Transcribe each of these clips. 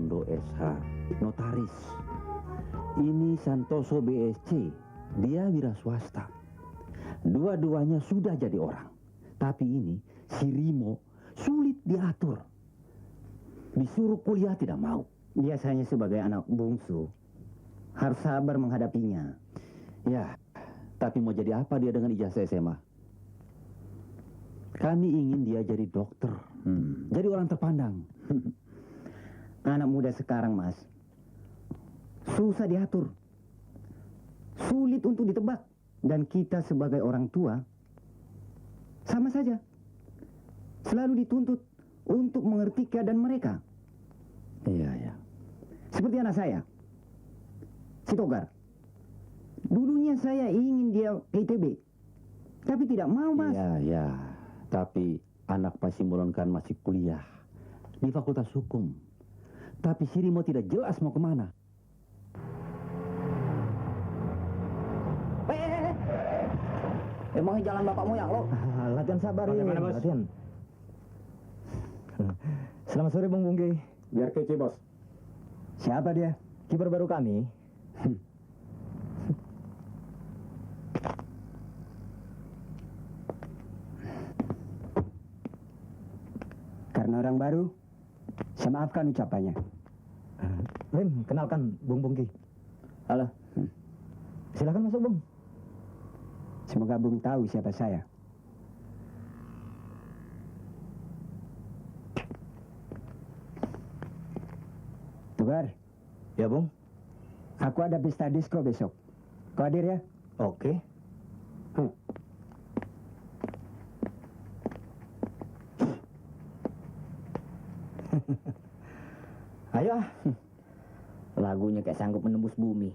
Sutondo SH, notaris. Ini Santoso BSC, dia wira swasta. Dua-duanya sudah jadi orang. Tapi ini, si Rimo, sulit diatur. Disuruh kuliah tidak mau. Biasanya sebagai anak bungsu, harus sabar menghadapinya. Ya, tapi mau jadi apa dia dengan ijazah SMA? Kami ingin dia jadi dokter, jadi orang terpandang. Anak muda sekarang, Mas, susah diatur, sulit untuk ditebak. Dan kita sebagai orang tua, sama saja. Selalu dituntut untuk mengerti keadaan mereka. Iya, ya. Seperti anak saya, si Togar. Dulunya saya ingin dia ke ITB, tapi tidak mau, Mas. Iya, ya. Tapi anak Pak Simbolon kan masih kuliah di Fakultas Hukum. Tapi si Rimo tidak jelas mau kemana. Emangnya jalan bapak moyang lo? Latihan sabar ya. Bagaimana, Bos? Latihan. Selamat sore, Bung Bungki. Biar kece, Bos. Siapa dia? Kiper baru kami. Karena orang baru, saya maafkan ucapannya. Lim, kenalkan Bung Bungki. Halo. Silakan masuk, Bung. Semoga Bung tahu siapa saya. Tugar. Ya, Bung. Aku ada pesta disco besok. Kau hadir ya? Oke. Ayo. Lagunya kayak sanggup menembus bumi.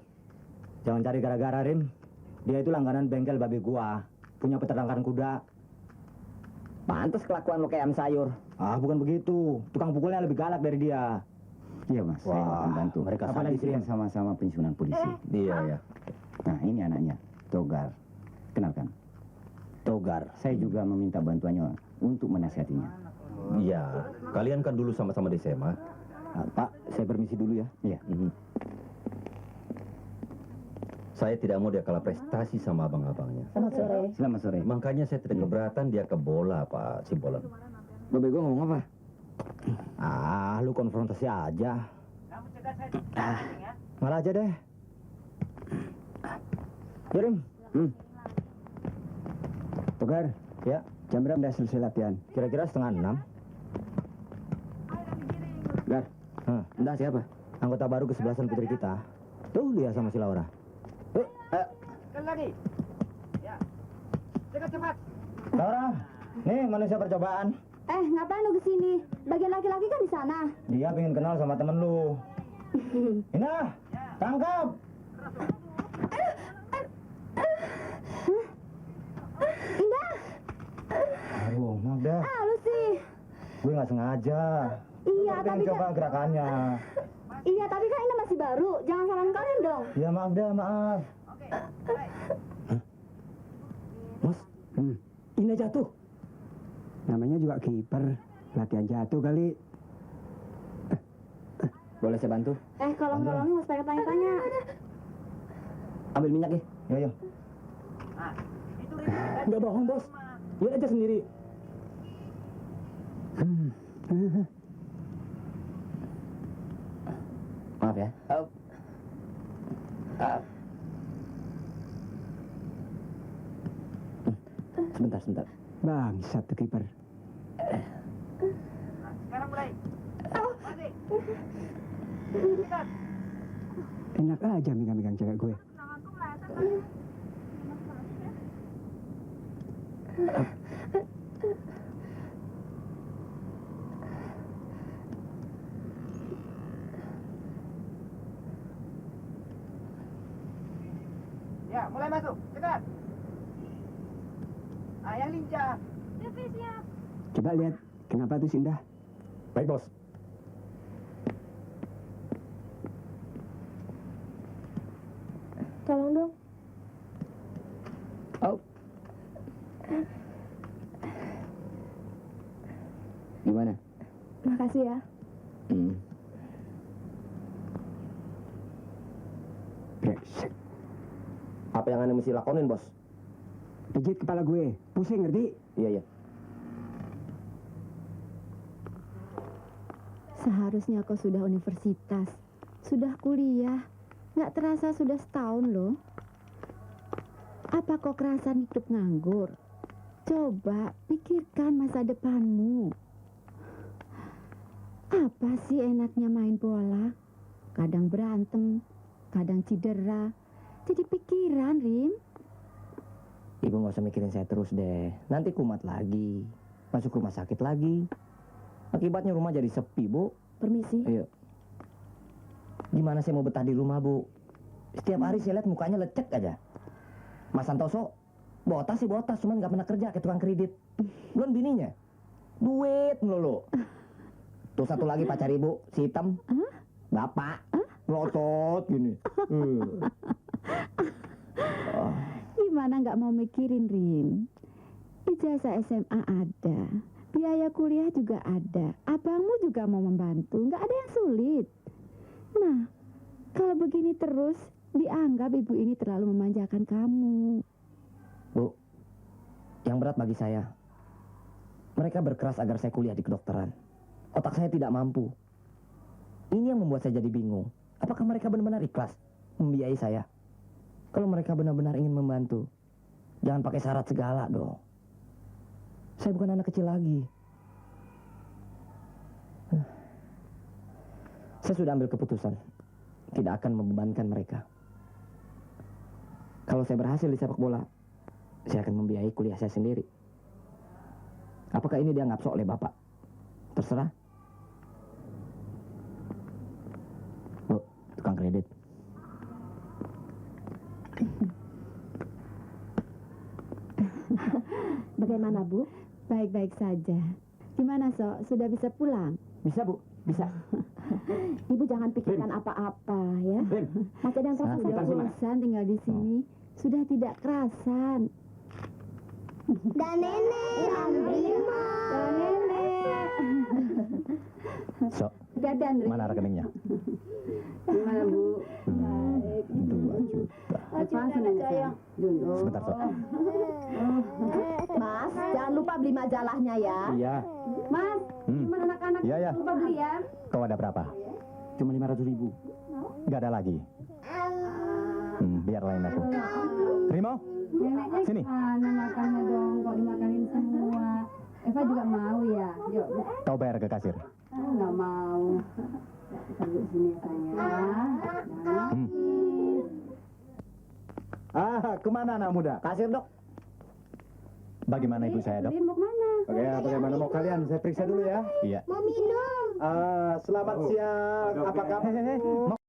Jangan cari gara-gara, Rim. Dia itu langganan bengkel babi gua. Punya peternakan kuda. Pantes kelakuan lo kayak ayam sayur. Ah, bukan begitu. Tukang pukulnya lebih galak dari dia. Iya, Mas, saya akan bantu. Mereka Apalagi sadis, kita ya. sama-sama pensiunan polisi. Iya, ya. Nah, ini anaknya, Togar. Kenalkan. Togar. Saya juga meminta bantuannya untuk menasihatinya. Iya, kalian kan dulu sama-sama di SMA. Pak, saya permisi dulu ya. Iya. Saya tidak mau dia kalah prestasi sama abang-abangnya. Selamat sore. Selamat sore. Makanya saya tidak keberatan dia ke bola, Pak Simbolon. Babe gua ngomong apa? Ah, lu konfrontasi aja. Malah aja deh. Kirim. Togar, Ya, jam berapa udah selesai latihan? kira-kira 5:30. Gar, Entah siapa? Anggota baru kesebelasan putri kita. Tuh dia sama si Laura. Sekali lagi. Ya. Cepat. Laura, nih manusia percobaan. Ngapain lu kesini? Bagian laki-laki kan di sana. Dia pengen kenal sama temen lu. Ina, tangkap. Indah, Aduh, maaf dah. lu sih. Gue nggak sengaja. Iya, Gue tapi pengen coba kan, gerakannya. iya, tapi kan Indah masih baru. Jangan salahin kalian dong. Ya maaf dah, maaf. Bos. Ina jatuh. Namanya juga kiper. Latihan jatuh kali. Boleh saya bantu? Kalau nolongin harus pakai tanya-tanya. Ambil minyak ya. Yo. Nggak bohong, Bos. Lihat aja sendiri. Maaf ya. Sebentar. Bangsat tuh kiper. Sekarang mulai. Masih. Enak aja megang-megang cewek gue. Ya, mulai masuk. Cepat. Yang lincah. Coba lihat, kenapa tuh si Indah? Baik, Bos. Tolong dong. Gimana? Makasih ya. Apa yang Anda mesti lakonin, Bos? Pijit kepala gue, pusing ngerti? Iya. Seharusnya kau sudah universitas, sudah kuliah. Nggak terasa sudah setahun loh. Apa kau kerasan hidup nganggur? Coba pikirkan masa depanmu. Apa sih enaknya main bola? Kadang berantem, kadang cedera. Jadi pikiran, Rim. Ibu nggak usah mikirin saya terus deh. Nanti kumat lagi, masuk rumah sakit lagi. Akibatnya rumah jadi sepi, Bu. Permisi. Ayo. Gimana saya mau betah di rumah, Bu? Setiap hari saya lihat mukanya lecek aja. Mas Santoso, botas sih botas, cuman nggak pernah kerja kayak tukang kredit. Belum bininya, duit melulu. Tuh satu lagi pacar ibu, si hitam. Bapak, melotot gini. Gimana nggak mau mikirin, Rim? Ijazah SMA ada, biaya kuliah juga ada. Abangmu juga mau membantu, nggak ada yang sulit. Nah, kalau begini terus, dianggap ibu ini terlalu memanjakan kamu. Bu, yang berat bagi saya, mereka berkeras agar saya kuliah di kedokteran. Otak saya tidak mampu. Ini yang membuat saya jadi bingung. Apakah mereka benar-benar ikhlas membiayai saya? Kalau mereka benar-benar ingin membantu, jangan pakai syarat segala dong. Saya bukan anak kecil lagi. Saya sudah ambil keputusan, tidak akan membebankan mereka. Kalau saya berhasil di sepak bola, saya akan membiayai kuliah saya sendiri. Apakah ini dianggap sok oleh Bapak? Terserah. Bu, tukang kredit. Bagaimana, Bu? Baik-baik saja. Gimana, Sok? Sudah bisa pulang? Bisa, Bu, bisa. Ibu jangan pikirkan apa-apa, ya. Masih ada yang terasa sudah bosan tinggal di sini. Sudah tidak kerasan. Dan nenek, Andrima. Dan nenek. Sok, Hati-hati, Andri. mana rekeningnya? Gimana, Bu? 2 juta. Sebentar, Sok. Mas, jangan lupa beli majalahnya ya. Iya. Mas, gimana anak-anak? Iya, ya. Lupa beli ya. Kau ada berapa? Cuma 500.000. Gak ada lagi. Biar lain aku. Rimo, Neneknya sini. gimana makannya dong? Kok dimakanin semua? Eva juga mau ya? Yuk, Kau bayar ke kasir. nggak mau. Tunggu sini sayang. Kemana anak muda? Kasir, Dok. Bagaimana ibu saya, Dok? Rin, mau kemana? Oke, bagaimana mau kalian? Saya periksa dulu ya. Iya. Mau minum. Selamat siang. Apa kabar?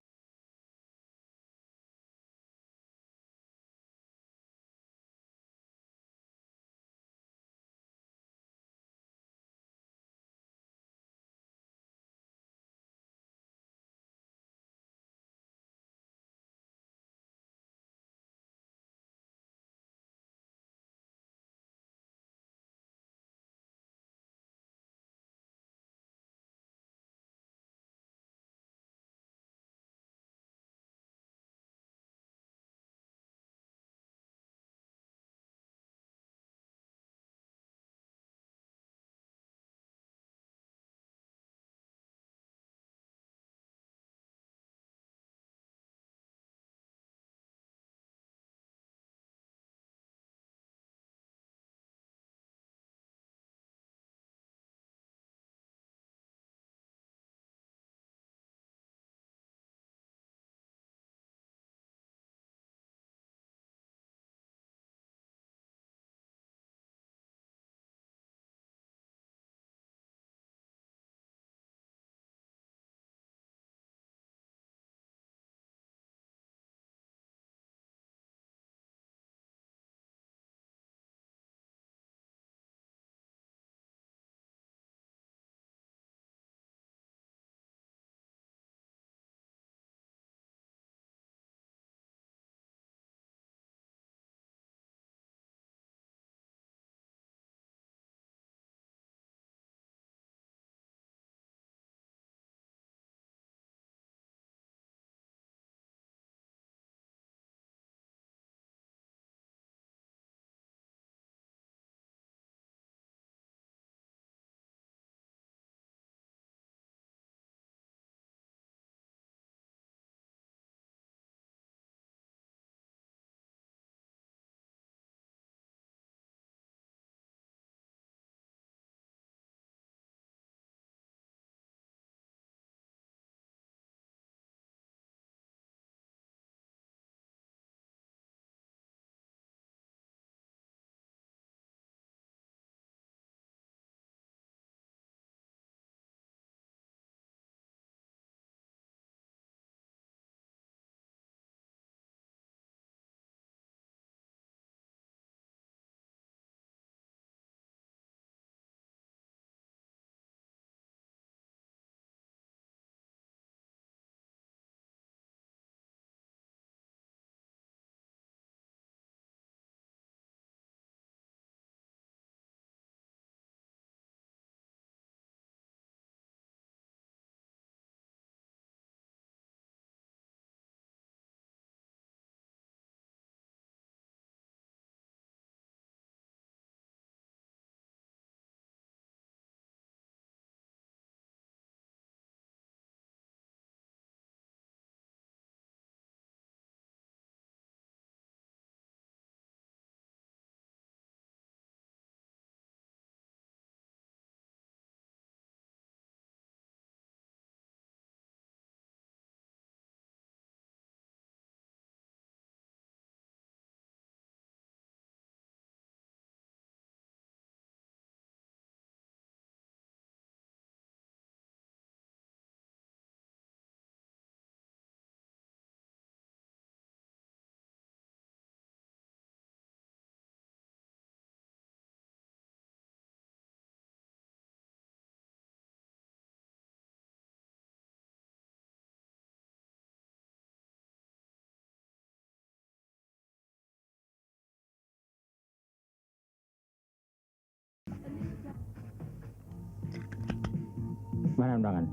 Mana undangan?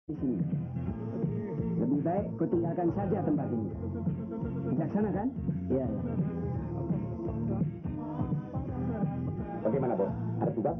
Di sini. Lebih baik kau tinggalkan saja tempat ini. Bijaksana kan? Iya. Bagaimana, Bos? Ada tugas?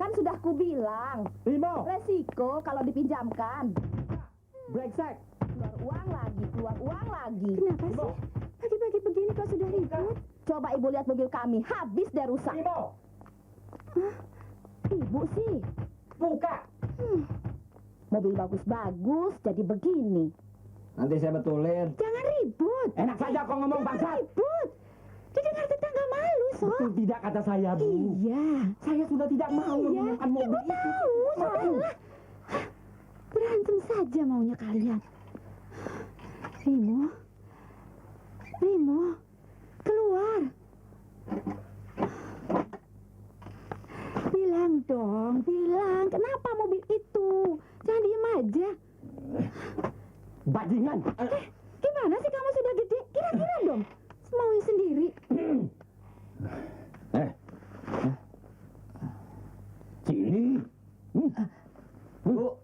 Kan sudah kubilang, Rimo, resiko kalau dipinjamkan. brengsek. Keluar uang lagi. Kenapa sih? Pagi-pagi begini kok sudah ribut? Coba ibu lihat mobil kami, habis deh rusak. Rimo, Ibu sih, buka. mobil bagus-bagus jadi begini. Nanti saya betulin. Jangan ribut. Enak saja kau ngomong Jangan bangsat. ribut. Didengar tetangga malu, Sok. Betul tidak kata saya, Bu? Iya. Saya sudah tidak mau Iya. menggunakan mobil Ibu itu. tahu, sudahlah. Hah, berantem saja maunya kalian. Rimo. Rimo. Keluar. Bilang dong, bilang. Kenapa mobil itu? Jangan diem aja. Bajingan. Gimana sih kamu sudah gede? Kira-kira dong. Maunya sendiri. Cili. Bu.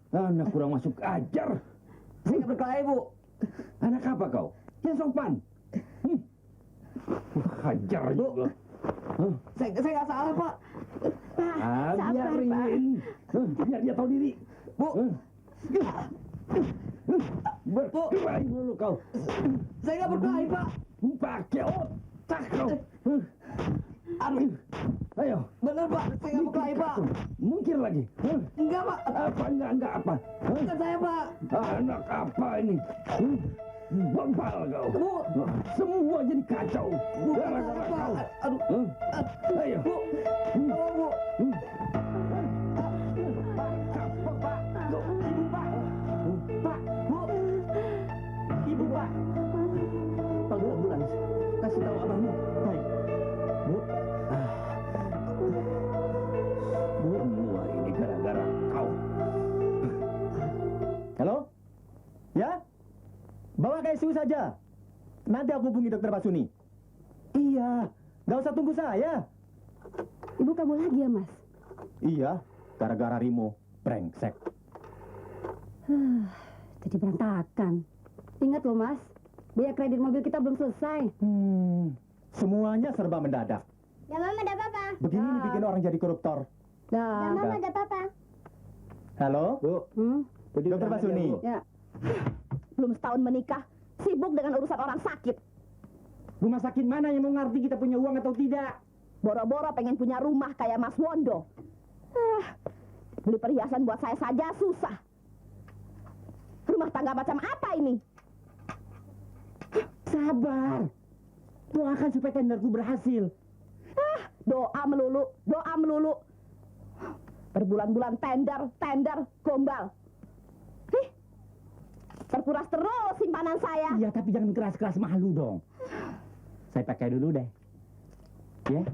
Anak kurang masuk ajar. Saya nggak berkelahi, Bu. Anak apa kau? Yang sopan. Hajar juga. Saya nggak salah, Pak. Pak, sabar, Pak. Biarin. Biar dia tahu diri. Bu. Berkelahi dulu kau. Saya nggak berkelahi, Pak. Pakai otak kau. Aduh, Ayo. bener, Pak. Saya nggak berkelahi, Pak. Mungkir lagi. Enggak, Pak. Apa enggak apa? Bukan saya, Pak. Anak apa ini? Bebal kau. Bu. Semua jadi kacau. Bukan Gara-gara saya, kau. Pak. Aduh. Ayo. Bu. Tolong, Bu. Apa, Pak? Ibu, Pak. Pak. Bu. Ibu, Pak. Panggil ambulans. Kasih tahu abangmu. Baik. Bu. Semua ini gara-gara kau. Halo? Ya? Bawa ke ICU saja. Nanti aku hubungi dokter Basuni. Iya, nggak usah tunggu saya. Ibu kamu lagi ya, Mas? Iya, gara-gara Rimo. Brengsek. Jadi berantakan. Ingat loh, Mas. Biaya kredit mobil kita belum selesai. Semuanya serba mendadak. Ya mama ada papa. Begini nih bikin orang jadi koruptor. Dah. Mama ada papa. Halo? Bu. Dokter Basuni. Ya. Belum setahun menikah, sibuk dengan urusan orang sakit. Rumah sakit mana yang mau ngerti kita punya uang atau tidak? Boro-boro pengen punya rumah kayak Mas Wondo. Beli perhiasan buat saya saja susah. Rumah tangga macam apa ini? Sabar. Doakan supaya tenderku berhasil. Doa melulu. Berbulan-bulan tender, gombal. Terkuras terus simpanan saya. Iya, tapi jangan keras-keras, malu dong. Saya pakai dulu deh. Ya?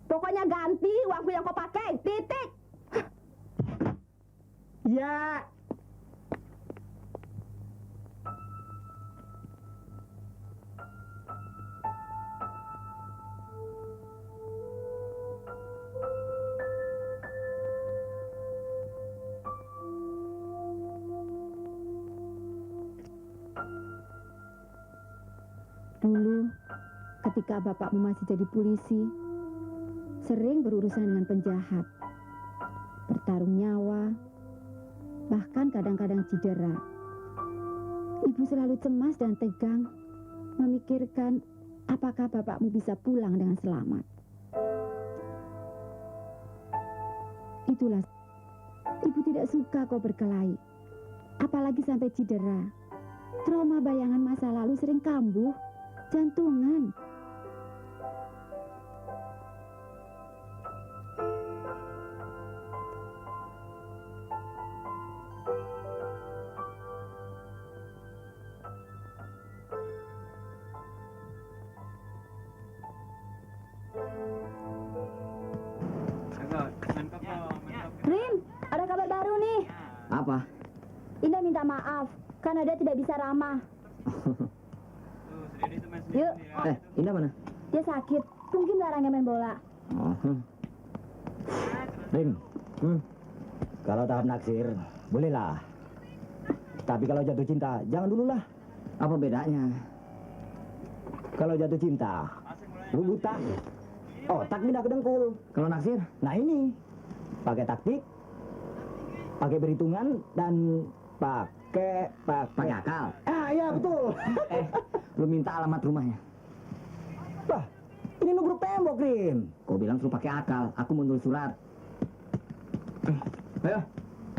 Pokoknya ganti uangku yang kau pakai, titik. Ya. Dulu, ketika bapakmu masih jadi polisi, sering berurusan dengan penjahat, bertarung nyawa, bahkan kadang-kadang cedera. Ibu selalu cemas dan tegang, memikirkan apakah bapakmu bisa pulang dengan selamat. Itulah, ibu tidak suka kau berkelahi, apalagi sampai cedera. Trauma bayangan masa lalu sering kambuh, jantungan. Rim, ada kabar baru nih. Apa? Indah minta maaf karena dia tidak bisa ramah. Yuk, Indah mana? dia sakit. Mungkin larangnya main bola. Rim, kalau tahap naksir, bolehlah. Tapi kalau jatuh cinta, jangan dulu lah. Apa bedanya? Kalau jatuh cinta, lu buta. Otak pindah ke dengkul. Kalau naksir, nah ini. pakai taktik, pakai perhitungan, dan pakai akal. Iya betul. Lu minta alamat rumahnya. Wah, ini nubruk tembok, Rim. Kau bilang suruh pakai akal. Aku mau nulis surat. Ayo.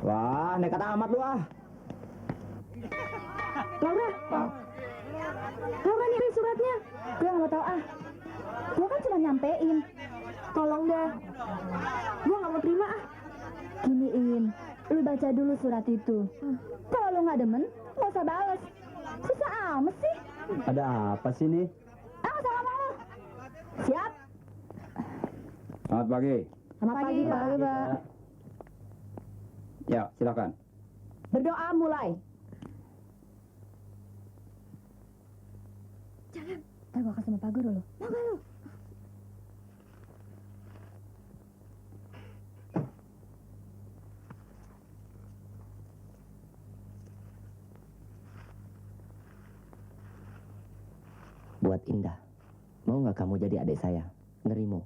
Wah, nekat amat lu ah. Laura, Laura nih suratnya. Gue nggak mau tahu ah. Gue kan cuma nyampein. Tolong deh. Gue nggak mau terima ah. Giniin, lu baca dulu surat itu. Kalau lu nggak demen, nggak usah bales. Susah amat sih. Ada apa sih nih? Nggak usah ngomong lu. Siap. Selamat pagi. Selamat pagi, Pak. Ya, silakan. Berdoa mulai. Ntar gue kasih sama Pak Guru lu. Mau nggak lu? Buat Indah. Mau nggak kamu jadi adik saya? Nerimo.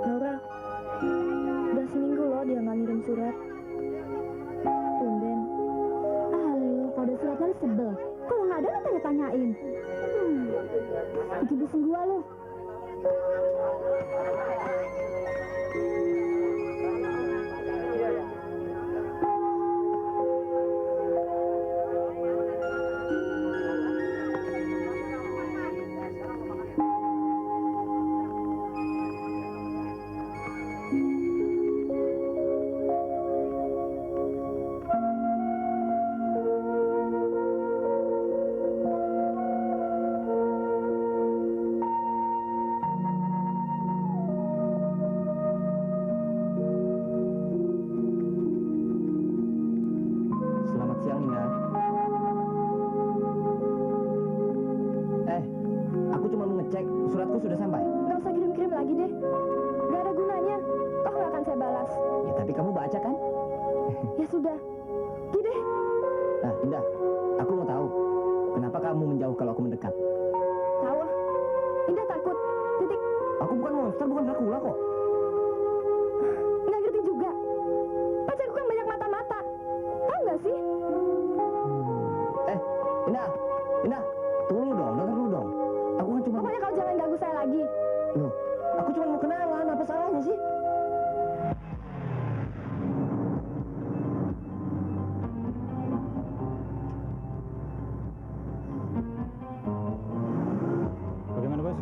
Laura, udah seminggu loh dia nggak ngirim surat. Tumben. Halo, kalau ada suratnya lu sebel. Kalau nggak ada lu tanya-tanyain. Bikin pusing gua lu. Selamat siang, Indah. Aku cuma mau ngecek suratku sudah sampai. Nggak usah kirim-kirim lagi deh. Nggak ada gunanya. Toh nggak akan saya balas. Ya, tapi kamu baca kan? Ya sudah. Gini deh. Nah, Indah, aku mau tahu kenapa kamu menjauh kalau aku mendekat. Tahu ah. Indah takut. Titik. Aku bukan monster, bukan Dracula kok. Nggak ngerti juga. Pacarku kan banyak mata-mata. Tahu nggak sih? Indah, Indah, tunggu dong, denger dulu dong. Aku kan cuma, Pokoknya kau jangan ganggu saya lagi. loh, aku cuma mau kenalan, apa salahnya sih? Bagaimana, Bos?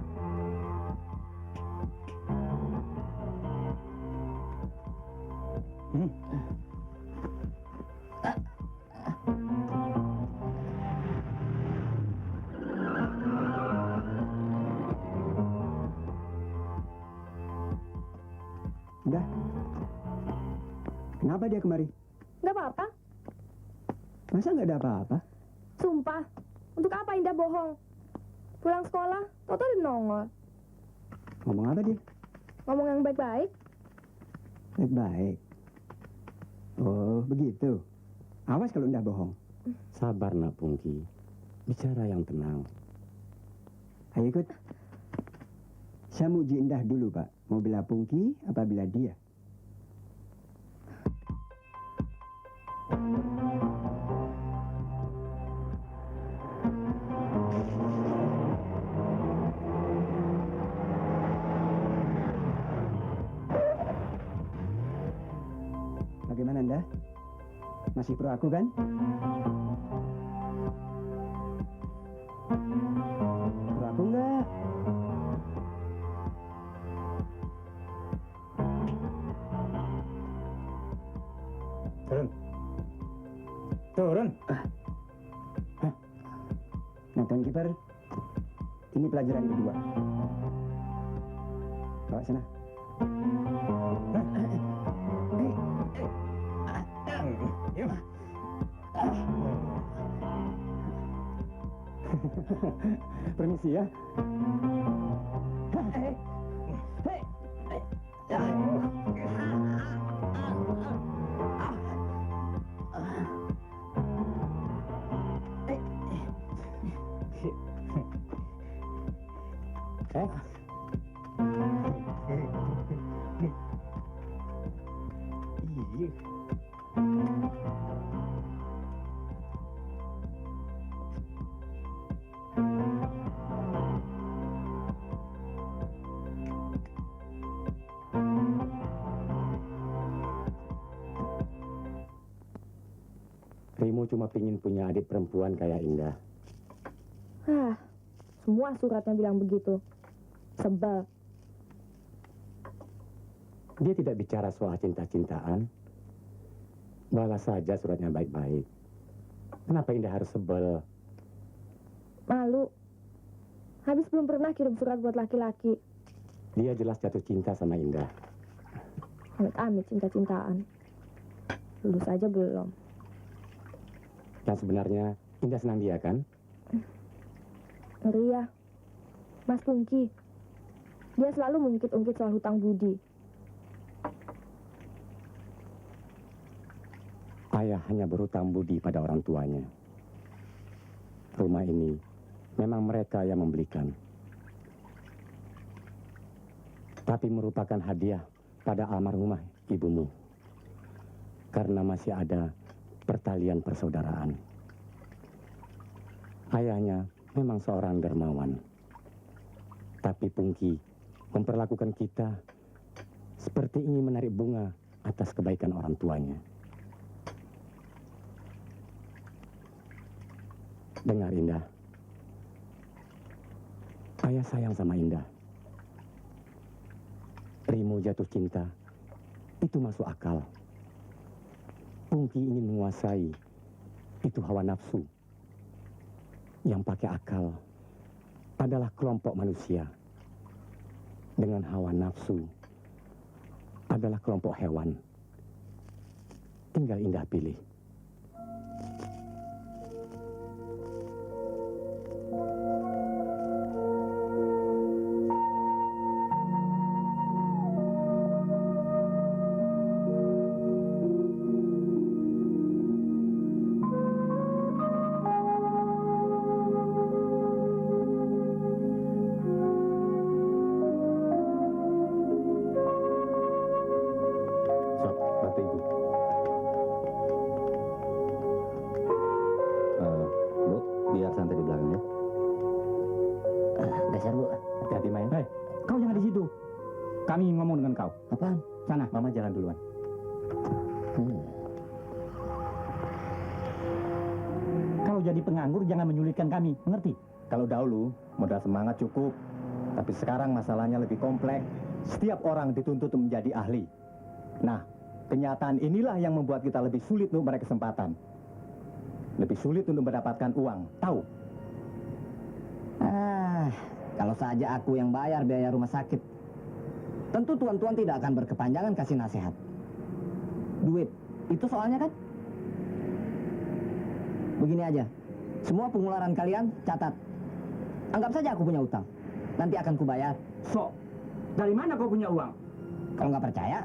Udah. Kenapa dia kemari? Nggak apa-apa. Masa nggak ada apa-apa? Sumpah. Untuk apa Indah bohong? Pulang sekolah, tau-tau dia nongol. Ngomong apa dia? Ngomong yang baik-baik. Baik-baik. Oh, begitu. Awas kalau Indah bohong. Sabar, Nak Pungki. Bicara yang tenang. Ayo ikut. Saya mau uji Indah dulu, Pak. Mau bela Pungki apa bela dia? Bagaimana Anda? Masih pro aku kan? Pro aku enggak? Turun. Turun. Nah, Tuan Kiper, ini pelajaran kedua. Bawa sana. Permisi ya. Rimo cuma pingin punya adik perempuan kayak Indah. Semua suratnya bilang begitu. Sebel. Dia tidak bicara soal cinta-cintaan. Balas saja suratnya baik-baik. Kenapa Indah harus sebel? Malu. Habis belum pernah kirim surat buat laki-laki. Dia jelas jatuh cinta sama Indah. Amit-amit cinta-cintaan. Lulus aja belum. Dan sebenarnya Indah senang dia kan? Ngeri ya. Mas Pungki. Dia selalu mengungkit-ungkit soal hutang budi. Ayah hanya berhutang budi pada orang tuanya. Rumah ini memang mereka yang membelikan. Tapi merupakan hadiah pada almarhumah ibumu. Karena masih ada pertalian persaudaraan. Ayahnya memang seorang dermawan. Tapi Pungki memperlakukan kita seperti ingin menarik bunga atas kebaikan orang tuanya. Dengar Indah, ayah sayang sama Indah. Rimo jatuh cinta, itu masuk akal. Pungki ingin menguasai, itu hawa nafsu. Yang pakai akal adalah kelompok manusia. Dengan hawa nafsu adalah kelompok hewan. Tinggal Indah pilih. Apaan? Sana, Mama jalan duluan. Kalau jadi penganggur jangan menyulitkan kami, mengerti? Kalau dahulu modal semangat cukup, tapi sekarang masalahnya lebih kompleks. Setiap orang dituntut menjadi ahli. Nah, kenyataan inilah yang membuat kita lebih sulit untuk meraih kesempatan. Lebih sulit untuk mendapatkan uang, tahu? Kalau saja aku yang bayar biaya rumah sakit, tentu tuan-tuan tidak akan berkepanjangan kasih nasihat. Duit, itu soalnya kan? Begini aja, semua pengeluaran kalian catat. Anggap saja aku punya utang. Nanti akan kubayar. So, dari mana kau punya uang? Kalau nggak percaya,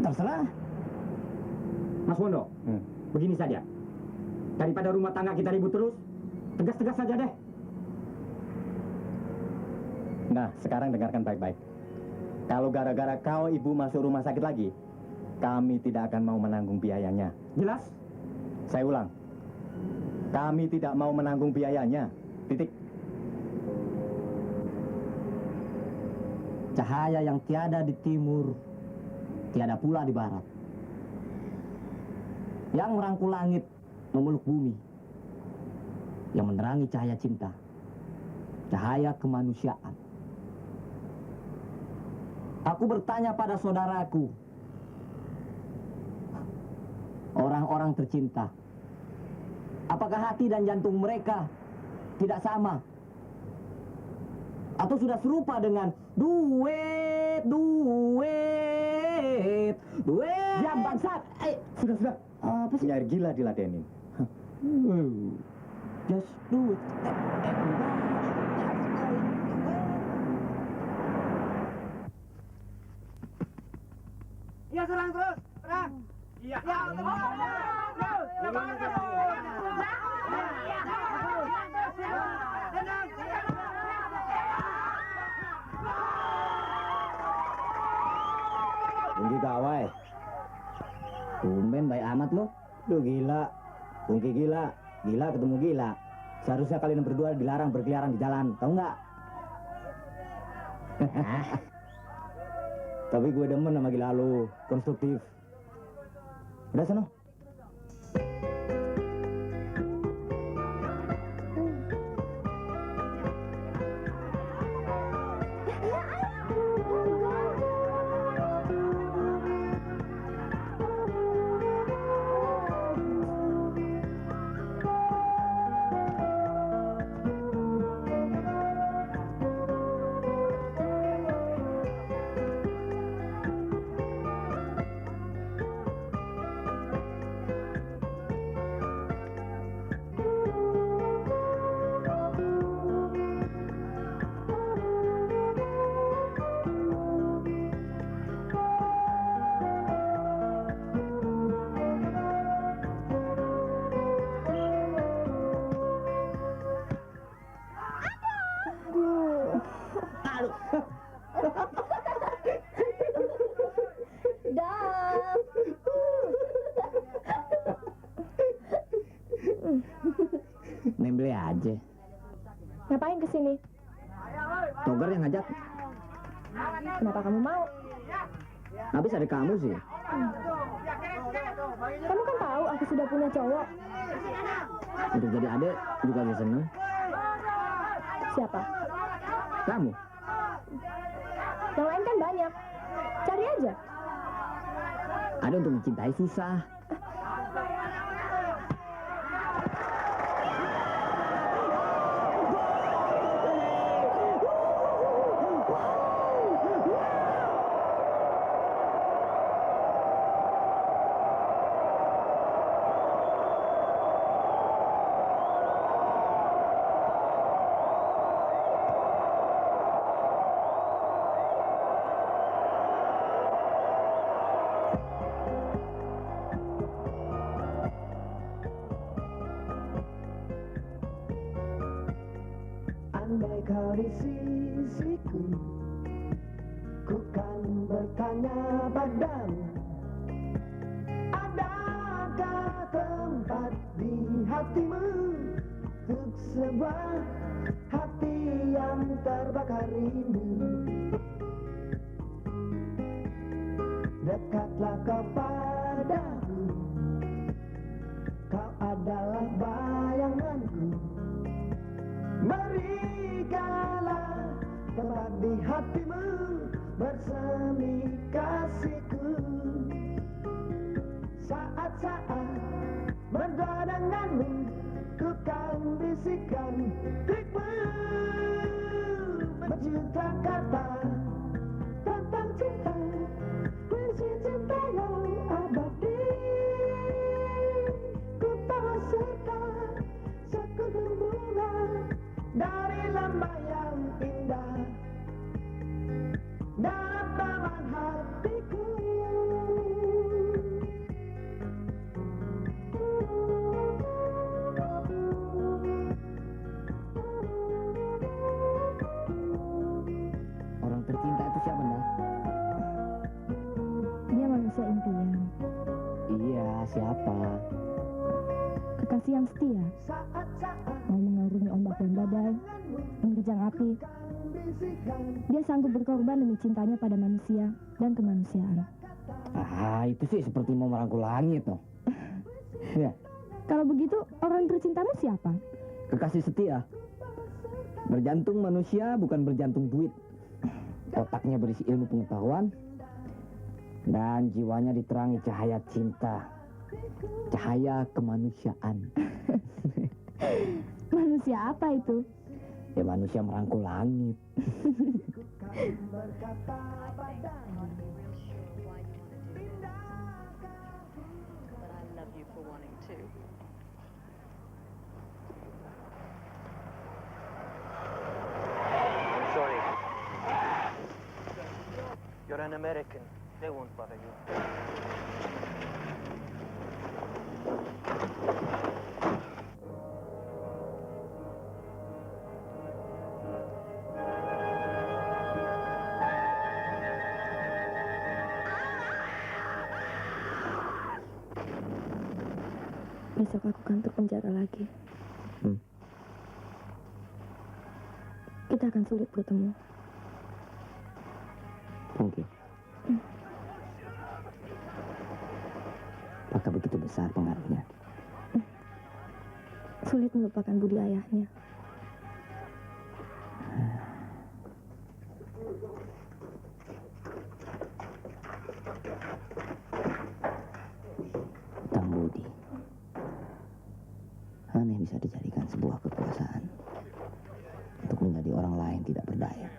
terserah. Mas Wondo, begini saja. Daripada rumah tangga kita ribut terus, tegas-tegas saja deh. Nah, sekarang dengarkan baik-baik. Kalau gara-gara kau ibu masuk rumah sakit lagi, kami tidak akan mau menanggung biayanya. Jelas? Saya ulang. Kami tidak mau menanggung biayanya. Titik. Cahaya yang tiada di timur, tiada pula di barat. Yang merangkul langit, memeluk bumi. Yang menerangi cahaya cinta, cahaya kemanusiaan. Aku bertanya pada saudaraku, orang-orang tercinta, apakah hati dan jantung mereka tidak sama? Atau sudah serupa dengan duit, duit, duit? Diam, bangsat! Sudah. Apa sih? Penyair gila diladenin. Just do it. Iya, serang terus. Serang. Iya. Ya, terus. Pungki gawai. Tumben baik amat lo. Lu gila. Pungki gila. Gila ketemu gila. Seharusnya kalian berdua dilarang berkeliaran di jalan. Tahu nggak? Tapi gue demen sama gila lu. Konstruktif. Udah sono. Membeli aja. Ngapain kesini? Togar yang ngajak. Kenapa kamu mau? Habis ada kamu sih. Kamu kan tahu aku sudah punya cowok. Untuk jadi adek juga bisa seneng. Siapa? Kamu. Yang lain kan banyak. Cari aja. Ada untuk mencintai susah. Andai kau di sisiku, ku kan bertanya padamu, adakah tempat di hatimu untuk sebuah hati yang terbakar rindu? Dekatlah kau padaku, kau adalah bayanganku. Berikanlah tempat di hatimu bersemi kasihku. Saat-saat berdua denganmu, ku kan bisikan ritme berjuta kata tentang cinta, puisi cinta yang abadi. Ku bawa serta sekutu bunga dari lembah yang indah dalam taman hatiku. Orang tercinta itu siapa, Mbak? Dia manusia impian. Iya, siapa? Kekasih yang setia. Mau mengarungi ombak dan badai, menerjang api. Dia sanggup berkorban demi cintanya pada manusia dan kemanusiaan. Ah, itu sih seperti mau merangkul langit, toh. Ya, Kalau begitu, orang tercintamu siapa? kekasih setia. Berjantung manusia bukan berjantung duit. Otaknya berisi ilmu pengetahuan dan jiwanya diterangi cahaya cinta, cahaya kemanusiaan. Manusia apa itu? Ya manusia merangkul langit. You're an American. They won't bother you. Besok aku kan terpenjara lagi. Kita akan sulit bertemu. Mungkin. Apakah begitu besar pengaruhnya? Sulit melupakan budi ayahnya. Hutang budi. Aneh bisa dijadikan sebuah kekuasaan untuk menjadi orang lain tidak berdaya.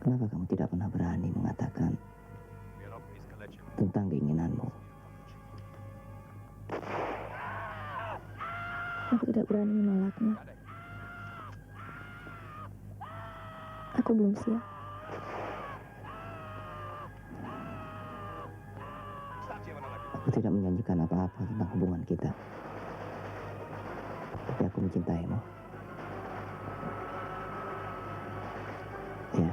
Kenapa kamu tidak pernah berani mengatakan tentang keinginanmu? Aku tidak berani menolaknya. Aku belum siap. Aku tidak menjanjikan apa-apa tentang hubungan kita. Tapi aku mencintaimu. Ya.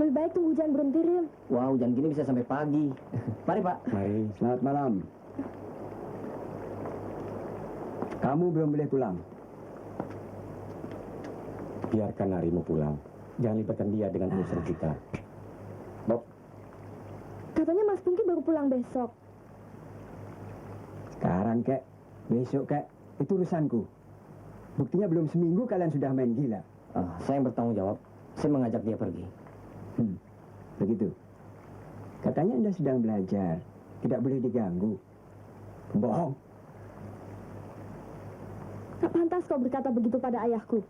Lebih baik tunggu hujan berhenti, Rim. Wah, hujan gini bisa sampai pagi. Mari, Pak. Mari, selamat malam. Kamu belum boleh pulang. Biarkan Narimu pulang. Jangan libatkan dia dengan urusan kita. Bob, Katanya Mas Pungki baru pulang besok. Sekarang, Kek. Besok, Kek. Itu urusanku. Buktinya belum seminggu kalian sudah main gila. Saya yang bertanggung jawab. Saya mengajak dia pergi. Begitu. Katanya Anda sedang belajar. Tidak boleh diganggu. Bohong. Tak pantas kau berkata begitu pada ayahku.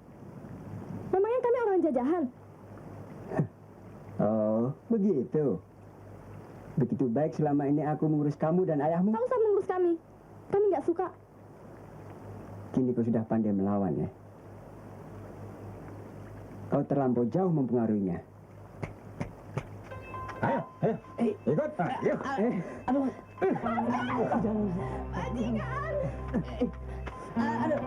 Memangnya kami orang jajahan? Oh, begitu. Begitu baik selama ini aku mengurus kamu dan ayahmu. Tak usah mengurus kami. Kami nggak suka. Kini kau sudah pandai melawan ya. Kau terlampau jauh mempengaruhinya. Ayo, ikut. Ayo. Aduh. Bajingan! Aduh.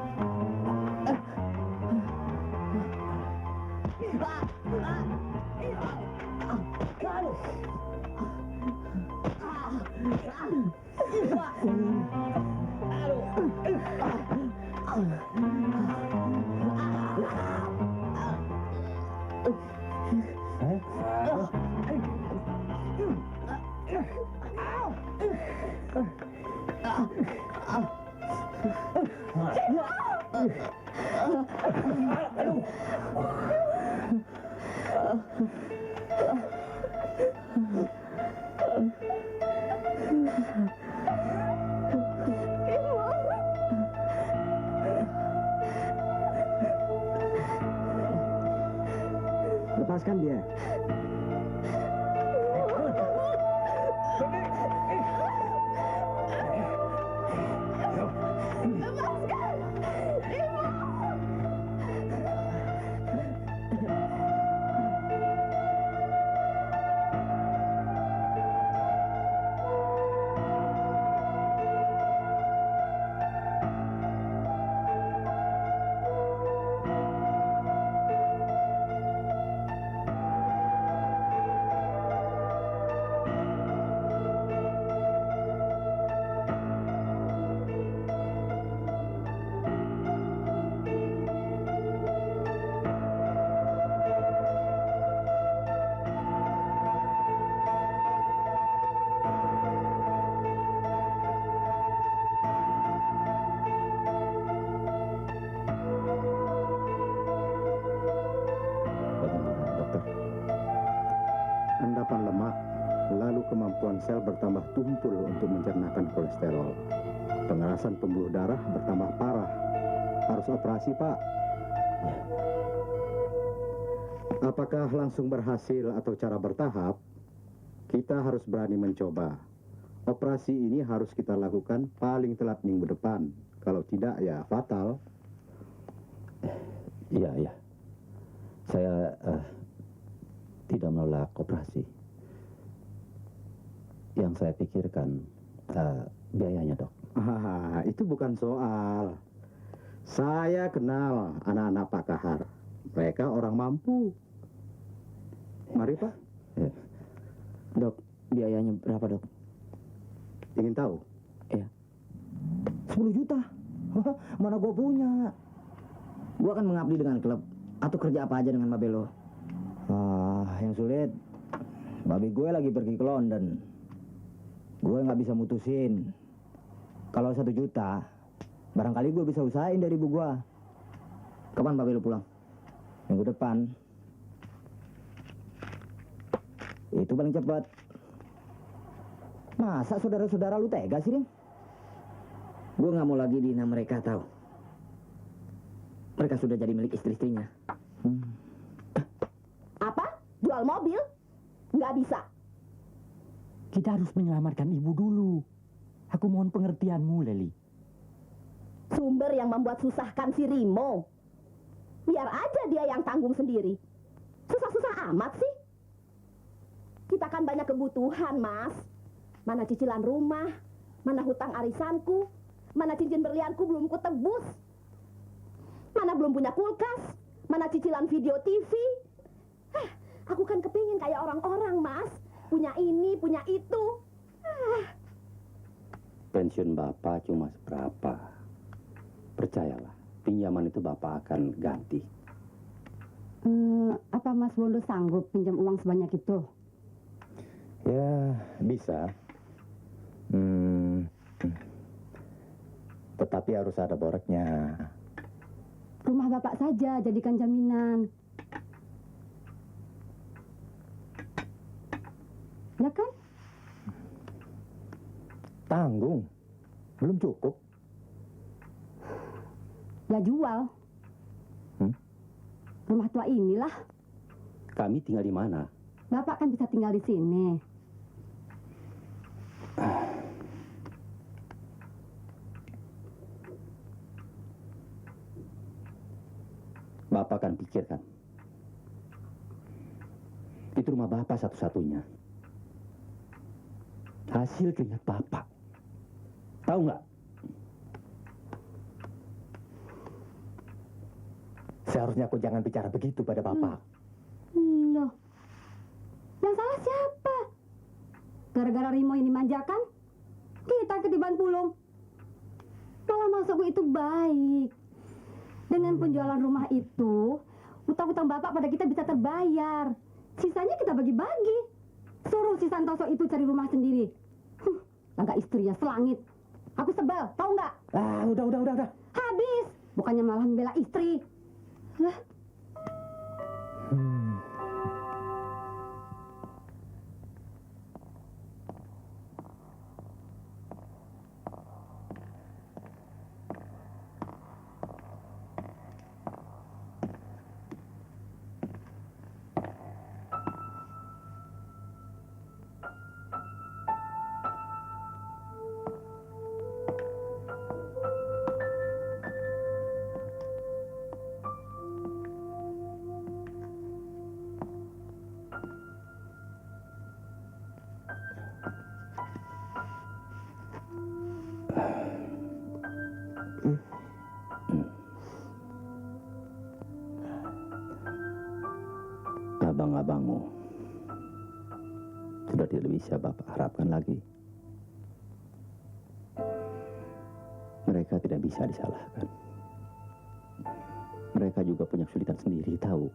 Lepaskan dia. lalu kemampuan sel bertambah tumpul untuk mencernahkan kolesterol. Pengerasan pembuluh darah bertambah parah. Harus operasi, Pak. Apakah langsung berhasil atau cara bertahap? Kita harus berani mencoba. Operasi ini harus kita lakukan paling telat minggu depan. Kalau tidak, ya fatal. Iya. Saya tidak menolak operasi. Yang saya pikirkan biayanya, Dok. Itu bukan soal. Saya kenal anak-anak Pak Kahar. Mereka orang mampu. Mari, Pak. Dok, biayanya berapa, Dok? Ingin tahu? Iya. 10 juta. Mana gue punya. Gue akan mengabdi dengan klub atau kerja apa aja dengan Babelo. Yang sulit, babi gue lagi pergi ke London. Gue nggak bisa mutusin. Kalau 1 juta, barangkali gue bisa usahain dari ibu gue. Kapan Babelo pulang? Minggu depan. Itu paling cepat. Masa saudara-saudara lu tega sih, Rim? Gue nggak mau lagi dihina mereka, tahu. Mereka sudah jadi milik istri-istrinya. Apa? Jual mobil? Nggak bisa. Kita harus menyelamatkan ibu dulu. Aku mohon pengertianmu, Leli. Sumber yang membuat susahkan si Rimo. Biar aja dia yang tanggung sendiri. Susah-susah amat sih. Kita kan banyak kebutuhan, Mas. Mana cicilan rumah, mana hutang arisanku, mana cincin berlianku belum kutebus. Mana belum punya kulkas, mana cicilan video TV. Aku kan kepingin kayak orang-orang, Mas. Punya ini, punya itu. Pensiun Bapak cuma seberapa. Percayalah, pinjaman itu Bapak akan ganti. Apa Mas Wondo sanggup pinjam uang sebanyak itu? Ya, bisa. Tetapi harus ada boreknya. Rumah Bapak saja jadikan jaminan. Ya kan? Tanggung. Belum cukup. Ya jual. Rumah tua inilah. Kami tinggal di mana? Bapak kan bisa tinggal di sini. Bapak kan pikirkan. Itu rumah Bapak satu-satunya. Hasil keringat Bapak. Tahu nggak? Seharusnya aku jangan bicara begitu pada Bapak. Loh. Yang salah siapa? Gara-gara Rimo ini manjakan, kita ketiban pulung. Malah maksudku itu baik. Dengan penjualan rumah itu, utang-utang Bapak pada kita bisa terbayar. Sisanya kita bagi-bagi. Suruh si Santoso itu cari rumah sendiri. Agak istrinya selangit. Aku sebel, tahu nggak? Udah. Habis. Bukannya malah membela istri. Lah. Abang-abangmu sudah tidak bisa Bapak harapkan lagi. Mereka tidak bisa disalahkan. Mereka juga punya kesulitan sendiri, tahu.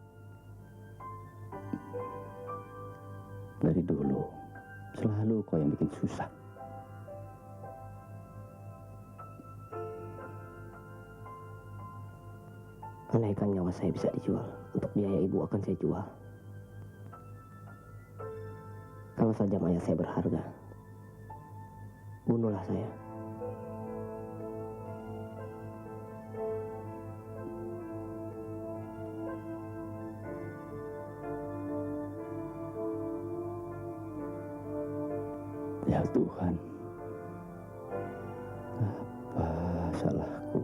Dari dulu, selalu kau yang bikin susah. Andaikan nyawa saya bisa dijual, untuk biaya ibu akan saya jual. Kalau saja mayat saya berharga, bunuhlah saya. Ya Tuhan, apa salahku?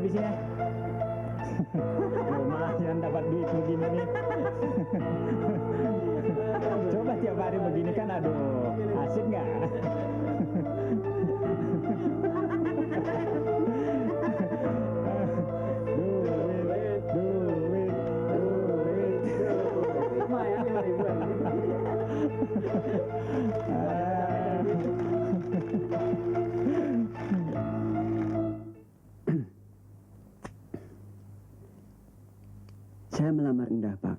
Habis ya. Lumayan dapat duit begini nih. Coba tiap hari begini kan, aduh, asik nggak? Duit. Lumayan 5.000. Saya melamar Endah, Pak.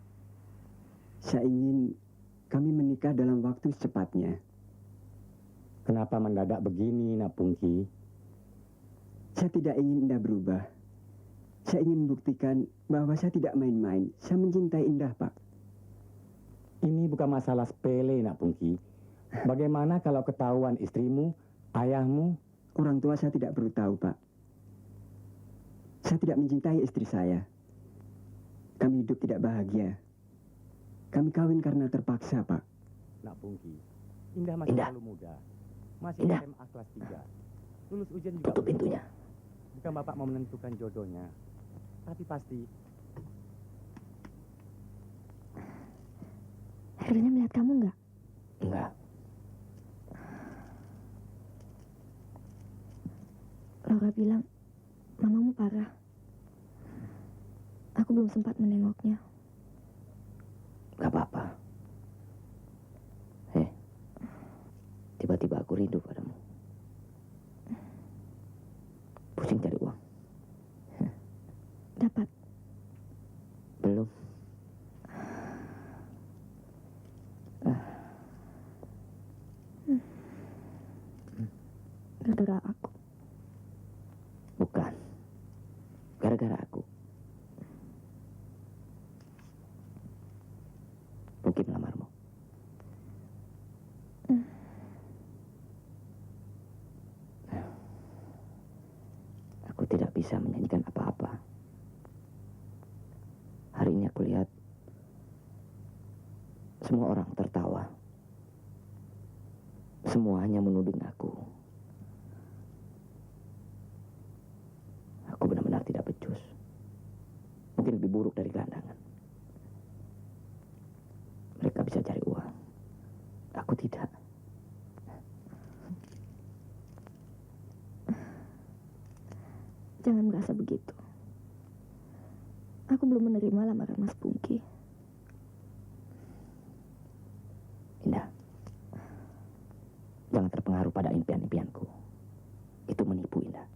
Saya ingin kami menikah dalam waktu secepatnya. Kenapa mendadak begini, Nak Pungki? Saya tidak ingin Endah berubah. Saya ingin membuktikan bahwa saya tidak main-main. Saya mencintai Endah, Pak. Ini bukan masalah sepele, Nak Pungki. Bagaimana kalau ketahuan istrimu, ayahmu? Orang tua saya tidak perlu tahu, Pak. Saya tidak mencintai istri saya. Kami hidup tidak bahagia. Kami kawin karena terpaksa, Pak. Nak Pungki, Indah masih terlalu muda. Masih SMA kelas 3. Lulus ujian juga. Tutup pintunya. Bukan Bapak mau menentukan jodohnya. Tapi pasti. Herlina melihat kamu nggak? Enggak. Laura bilang, mamamu parah. Aku belum sempat menengoknya. Gak apa-apa. Tiba-tiba aku rindu padamu. Pusing cari uang. Dapat? Belum. Gara-gara aku. Bukan. Gara-gara aku. Mungkin melamarmu. Aku tidak bisa menyanyikan apa-apa. Hari ini aku lihat semua orang tertawa. Semua hanya menuding aku. Aku benar-benar tidak becus. Mungkin lebih buruk dari gelandangan. Mereka bisa cari uang. Aku tidak. Jangan merasa begitu. Aku belum menerima lamaran Mas Pungki. Indah, jangan terpengaruh pada impian-impianku. Itu menipu, Indah.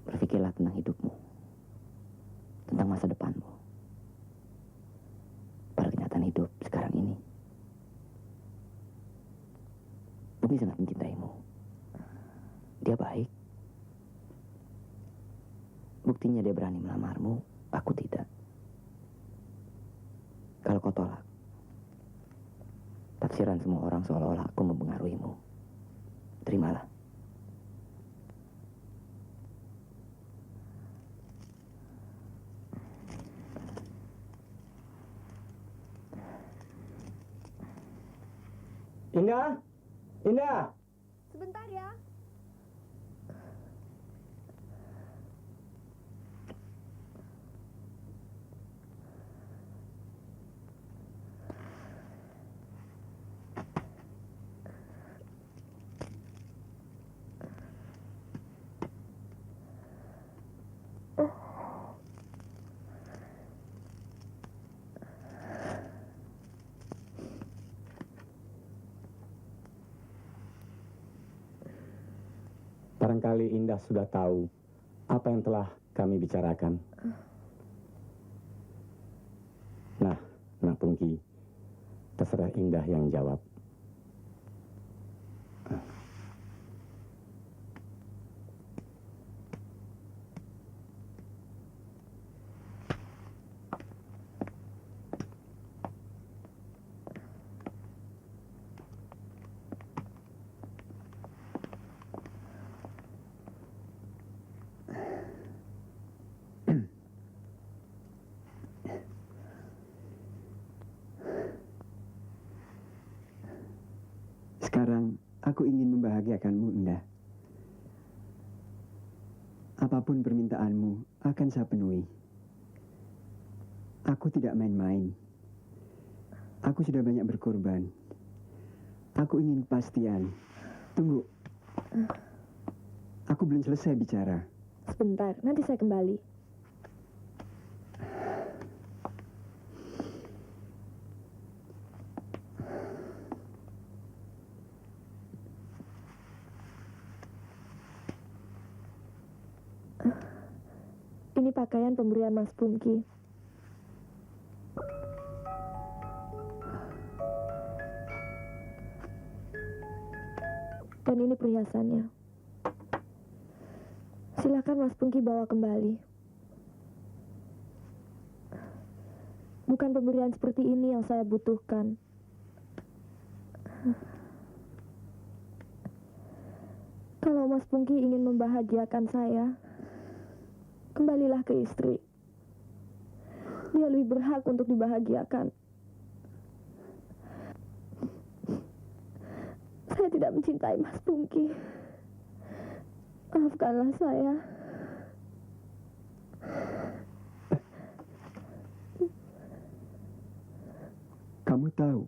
Berpikirlah tentang hidupmu, tentang masa depanmu, pada kenyataan hidup sekarang ini. Bumi sangat mencintaimu. Dia baik. Buktinya dia berani melamarmu, aku tidak. Kalau kau tolak, tafsiran semua orang seolah-olah aku mempengaruhimu. Terimalah. Indah, Indah. Sebentar ya. Barangkali Indah sudah tahu apa yang telah kami bicarakan. Nah, Nak Pungki, terserah Indah yang jawab. Sekarang aku ingin membahagiakanmu, Indah. Apapun permintaanmu akan saya penuhi. Aku tidak main-main. Aku sudah banyak berkorban. Aku ingin kepastian. Tunggu. Aku belum selesai bicara. Sebentar, nanti saya kembali. Ini pakaian pemberian Mas Pungki. Dan ini perhiasannya. Silakan Mas Pungki bawa kembali. Bukan pemberian seperti ini yang saya butuhkan. Kalau Mas Pungki ingin membahagiakan saya, kembalilah ke istri. Dia lebih berhak untuk dibahagiakan. Saya tidak mencintai Mas Pungki. Maafkanlah saya. Kamu tahu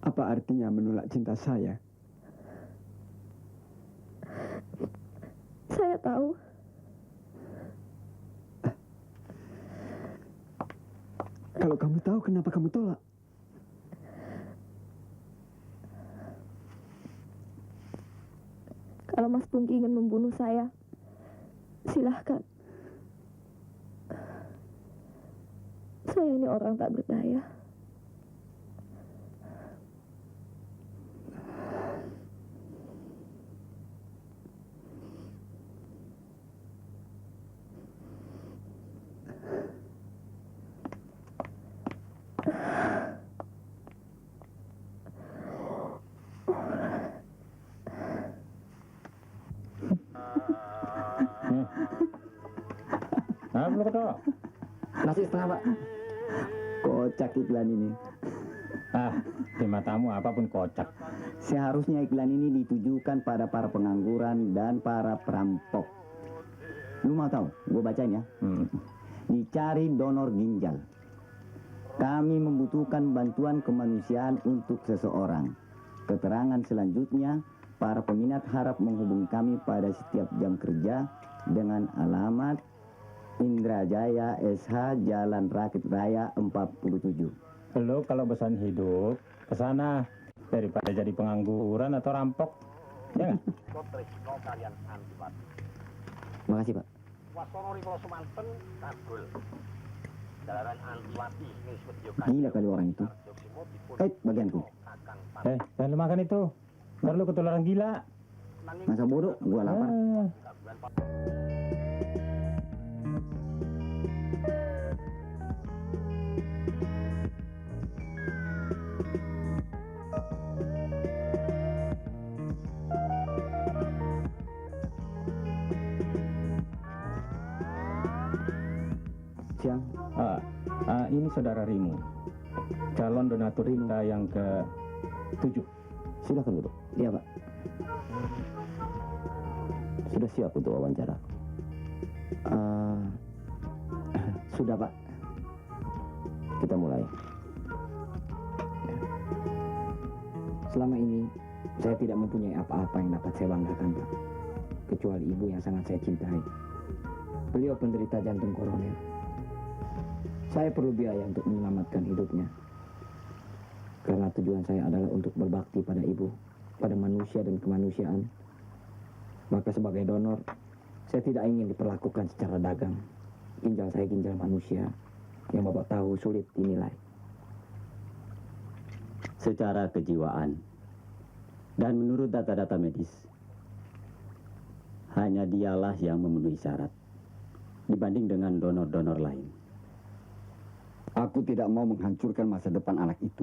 apa artinya menolak cinta saya? Saya tahu. Kalau kamu tahu, kenapa kamu tolak? Kalau Mas Pungki ingin membunuh saya, silahkan. Saya ini orang tak berdaya. Nasi setengah, Pak. Kocak iklan ini. Di matamu apapun kocak. Seharusnya iklan ini ditujukan pada para pengangguran dan para perampok. Lu mau tahu? Gue bacain ya. Dicari donor ginjal. Kami membutuhkan bantuan kemanusiaan untuk seseorang. Keterangan selanjutnya, para peminat harap menghubungi kami pada setiap jam kerja dengan alamat Indrajaya SH Jalan Rakit Raya 47. Lo kalau bosan hidup, ke sana daripada jadi pengangguran atau rampok. Ya nggak? Makasih, Pak. Gila kali orang itu. Bagianku. Jangan makan itu. Ntar lu ketularan gila. Masa bodoh, gua lapar. Siang. Ini saudara Rimo, calon donatur kita yang ke-7. Silakan duduk. Iya, Pak. Sudah siap untuk wawancara? Sudah, Pak. Kita mulai. Selama ini, saya tidak mempunyai apa-apa yang dapat saya banggakan, Pak. Kecuali ibu yang sangat saya cintai. Beliau penderita jantung koroner. Saya perlu biaya untuk menyelamatkan hidupnya. Karena tujuan saya adalah untuk berbakti pada ibu, pada manusia dan kemanusiaan. Maka sebagai donor, saya tidak ingin diperlakukan secara dagang. Ginjal saya ginjal manusia, yang Bapak tahu sulit dinilai. Secara kejiwaan, dan menurut data-data medis, hanya dialah yang memenuhi syarat dibanding dengan donor-donor lain. Aku tidak mau menghancurkan masa depan anak itu.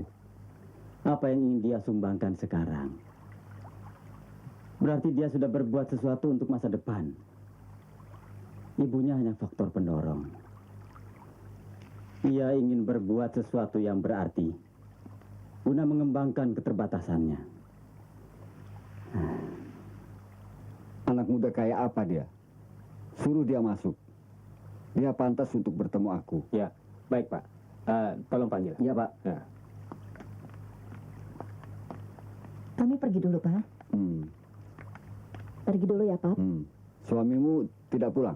Apa yang ingin dia sumbangkan sekarang? Berarti dia sudah berbuat sesuatu untuk masa depan. Ibunya hanya faktor pendorong. Ia ingin berbuat sesuatu yang berarti guna mengembangkan keterbatasannya. Anak muda kayak apa dia? Suruh dia masuk. Dia pantas untuk bertemu aku. Ya, baik, Pak. Tolong panggil. Iya, Pak. Ya. Kami pergi dulu, Pak. Pergi dulu ya, Pak. Suamimu tidak pulang?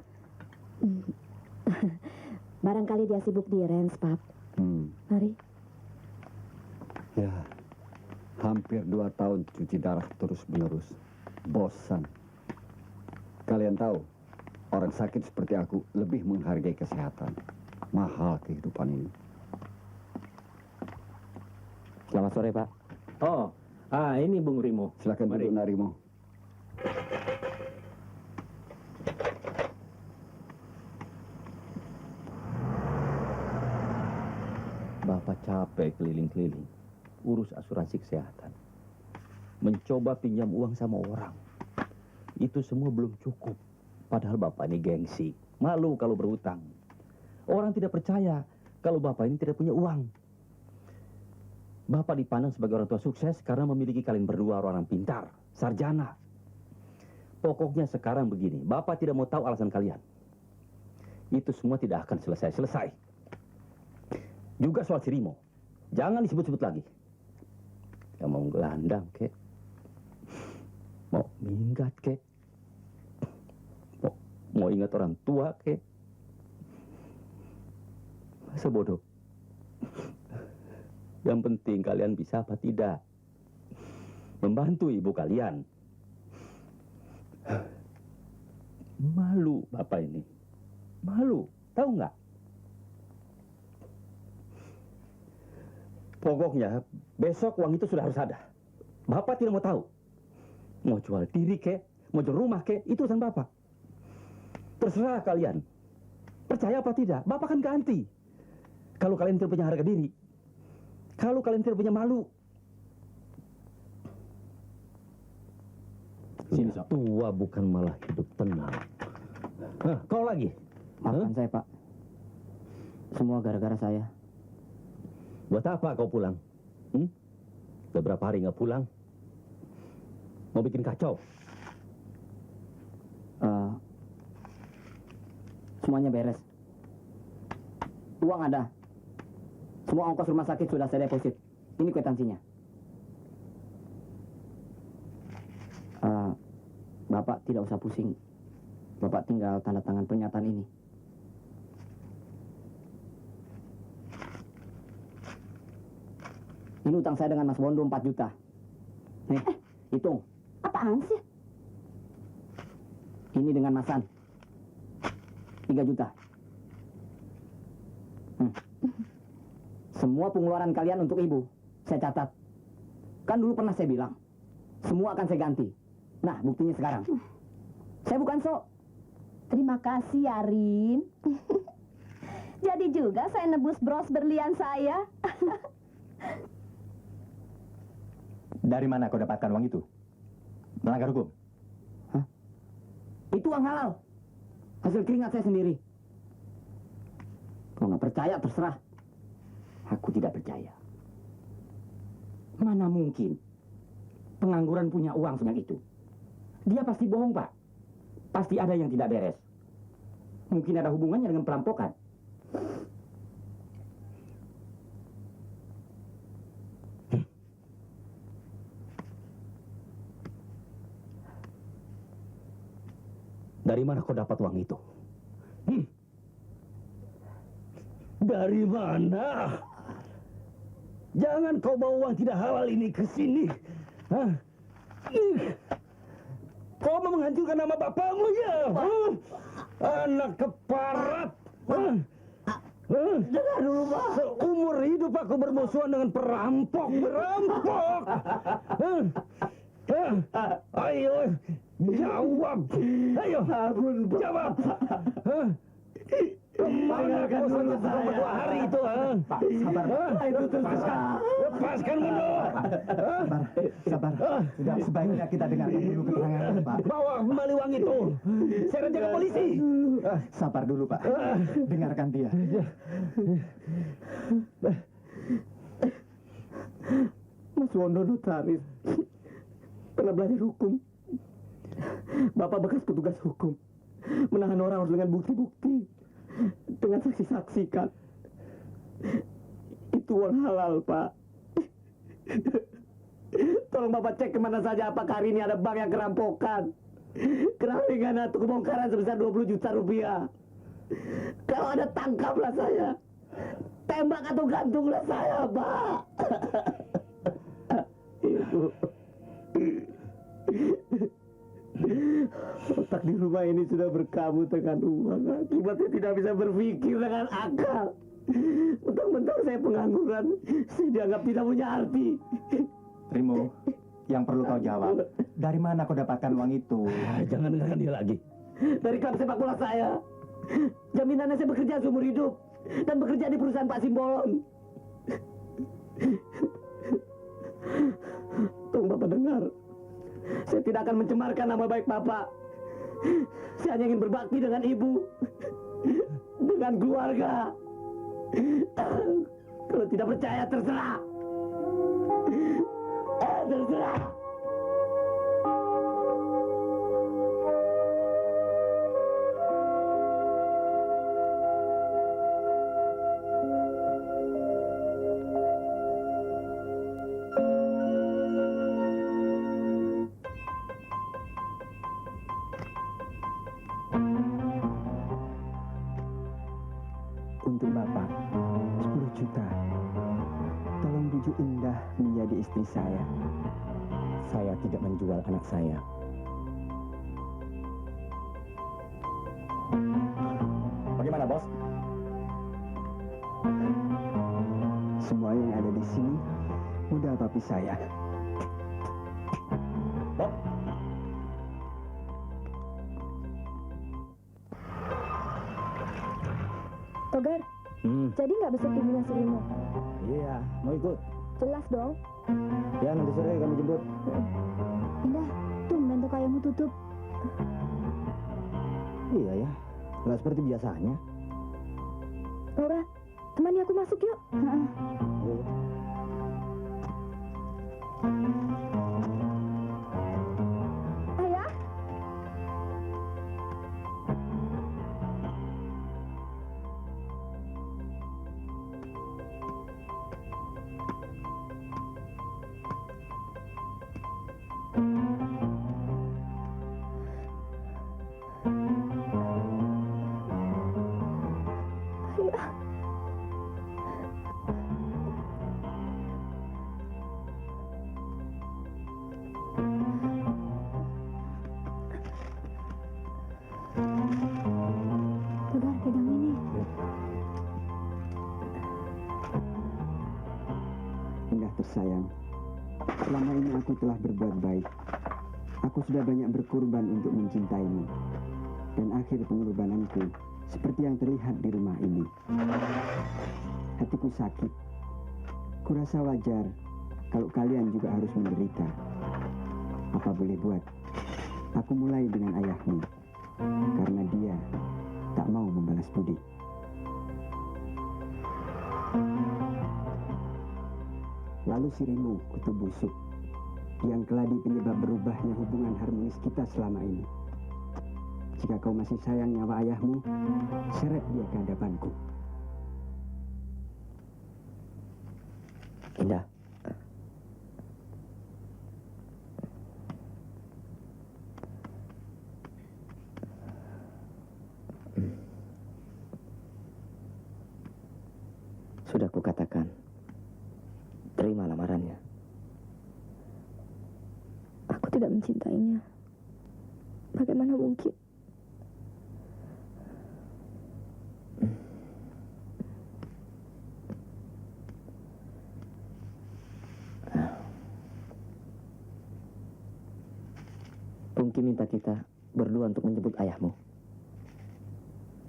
Barangkali dia sibuk di Rens, Pak. Mari. Ya, hampir 2 tahun cuci darah terus-menerus. Bosan. Kalian tahu, orang sakit seperti aku lebih menghargai kesehatan. Mahal kehidupan ini. Selamat sore, Pak. Oh, ini Bung Rimo. Silakan duduk, Nak Rimo. Bapak capek keliling-keliling, urus asuransi kesehatan. Mencoba pinjam uang sama orang. Itu semua belum cukup. Padahal Bapak ini gengsi. Malu kalau berhutang. Orang tidak percaya kalau Bapak ini tidak punya uang. Bapak dipandang sebagai orang tua sukses karena memiliki kalian berdua orang pintar, sarjana. Pokoknya sekarang begini, Bapak tidak mau tahu alasan kalian. Itu semua tidak akan selesai. Juga soal si Rimo. Jangan disebut-sebut lagi. Yang mau gelandang, kek. Mau minggat, kek. Mau ingat orang tua, kek. Masa bodoh. Yang penting kalian bisa apa tidak membantu ibu kalian. Malu Bapak ini. Malu, tahu nggak? Pokoknya besok uang itu sudah harus ada. Bapak tidak mau tahu. Mau jual diri kek, mau jual rumah kek, itu urusan Bapak. Terserah kalian. Percaya apa tidak, Bapak kan ganti. Kalau kalian tidak punya harga diri, kalau kalian tidak punya malu. Sini, tua bukan malah hidup tenang. Kau lagi? Maafkan saya, Pak. Semua gara-gara saya. Buat apa kau pulang? Beberapa hari nggak pulang? Mau bikin kacau? Semuanya beres. Uang ada. Semua ongkos rumah sakit sudah saya deposit. Ini kwitansinya. Bapak tidak usah pusing. Bapak tinggal tanda tangan pernyataan ini. Ini utang saya dengan Mas Bondo 4 juta. Nih, hitung. Apaan sih? Ini dengan Mas San 3 juta. Semua pengeluaran kalian untuk ibu saya catat. Kan dulu pernah saya bilang, semua akan saya ganti. Nah, buktinya sekarang. Saya bukan sok. Terima kasih ya, Rin. Jadi juga saya nebus bros berlian saya. Dari mana kau dapatkan uang itu? Melanggar hukum? Itu uang halal. Hasil keringat saya sendiri. Kalau nggak percaya, terserah. Aku tidak percaya. Mana mungkin pengangguran punya uang sebanyak itu? Dia pasti bohong, Pak. Pasti ada yang tidak beres. Mungkin ada hubungannya dengan perampokan. Dari mana kau dapat uang itu? Dari mana? Jangan kau bawa uang tidak halal ini ke sini. Hah? Kau mau menghancurkan nama bapakmu ya? Anak keparat. Dengar dulu, Pak. Seumur hidup aku bermusuhan dengan perampok. Ayo, jawab. Ayo, jawab. Kemana kau selama 2 hari itu? Pak, sabar. Itu terserah. Lepaskan mundur. Sabar. Sudah sebaiknya kita dengarkan dulu keterangan, Pak. Bawa kembali uang itu. Saya rencana ke polisi. Sabar dulu, Pak. Dengarkan dia. Mas Wondo notaris. Pernah belajar hukum. Bapak bekas petugas hukum. Menahan orang harus dengan bukti-bukti. Dengan saksi-saksi, kan. Itu uang halal, Pak. Tolong Bapak cek kemana saja apakah hari ini ada bank yang kerampokan. Keralingan atau kebongkaran sebesar 20 juta rupiah. Kalau ada, tangkaplah saya. Tembak atau gantunglah saya, Pak. Ibu. Otak di rumah ini sudah berkabut dengan uang. Akibatnya tidak bisa berpikir dengan akal. Mentang-mentang saya pengangguran, saya dianggap tidak punya arti. Rimo, yang perlu kau jawab, dari mana kau dapatkan uang itu? Jangan dengarkan dia lagi. Dari klub sepak bola saya. Jaminannya saya bekerja seumur hidup. Dan bekerja di perusahaan Pak Simbolon. Tolong Bapak dengar. Saya tidak akan mencemarkan nama baik Bapak. Saya hanya ingin berbakti dengan ibu. Dengan keluarga. Kalau tidak percaya, terserah. Terserah. Untuk Bapak, 10 juta. Tolong bujuk Indah menjadi istri saya. Saya tidak menjual anak saya. Bagaimana, Bos? Semua yang ada di sini mudah papi saya. Bob? Togar, jadi nggak besok ibunya si Rimo? Iya, mau ikut? Jelas dong. Ya, nanti sore kami jemput. Indah, tumben toko ayammu tutup. Iya ya, nggak seperti biasanya. Laura, temani aku masuk yuk. Ayah? pegang ini. Indah tersayang, selama ini aku telah berbuat baik. Aku sudah banyak berkorban untuk mencintaimu. Dan akhir pengorbananku seperti yang terlihat di rumah ini. Hatiku sakit. Kurasa wajar kalau kalian juga harus menderita. Apa boleh buat? Aku mulai dengan ayahmu. Karena dia tak mau membalas budi. Lalu Sirimo, kutu busuk, yang keladi penyebab berubahnya hubungan harmonis kita selama ini. Jika kau masih sayang nyawa ayahmu, seret dia ke hadapanku. Indah. Sudah kukatakan, terima lamarannya. Aku tidak mencintainya. Bagaimana mungkin? Pungki minta kita berdua untuk menjemput ayahmu.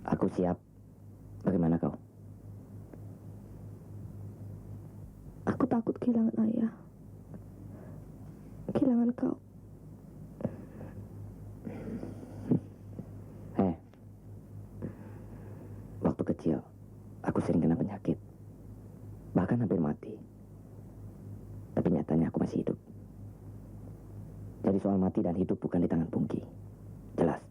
Aku siap. Bagaimana kau? Aku takut kehilangan ayah. Kehilangan kau. Waktu kecil, aku sering kena penyakit. Bahkan hampir mati. Tapi nyatanya aku masih hidup. Jadi soal mati dan hidup bukan di tangan Pungki. Jelas.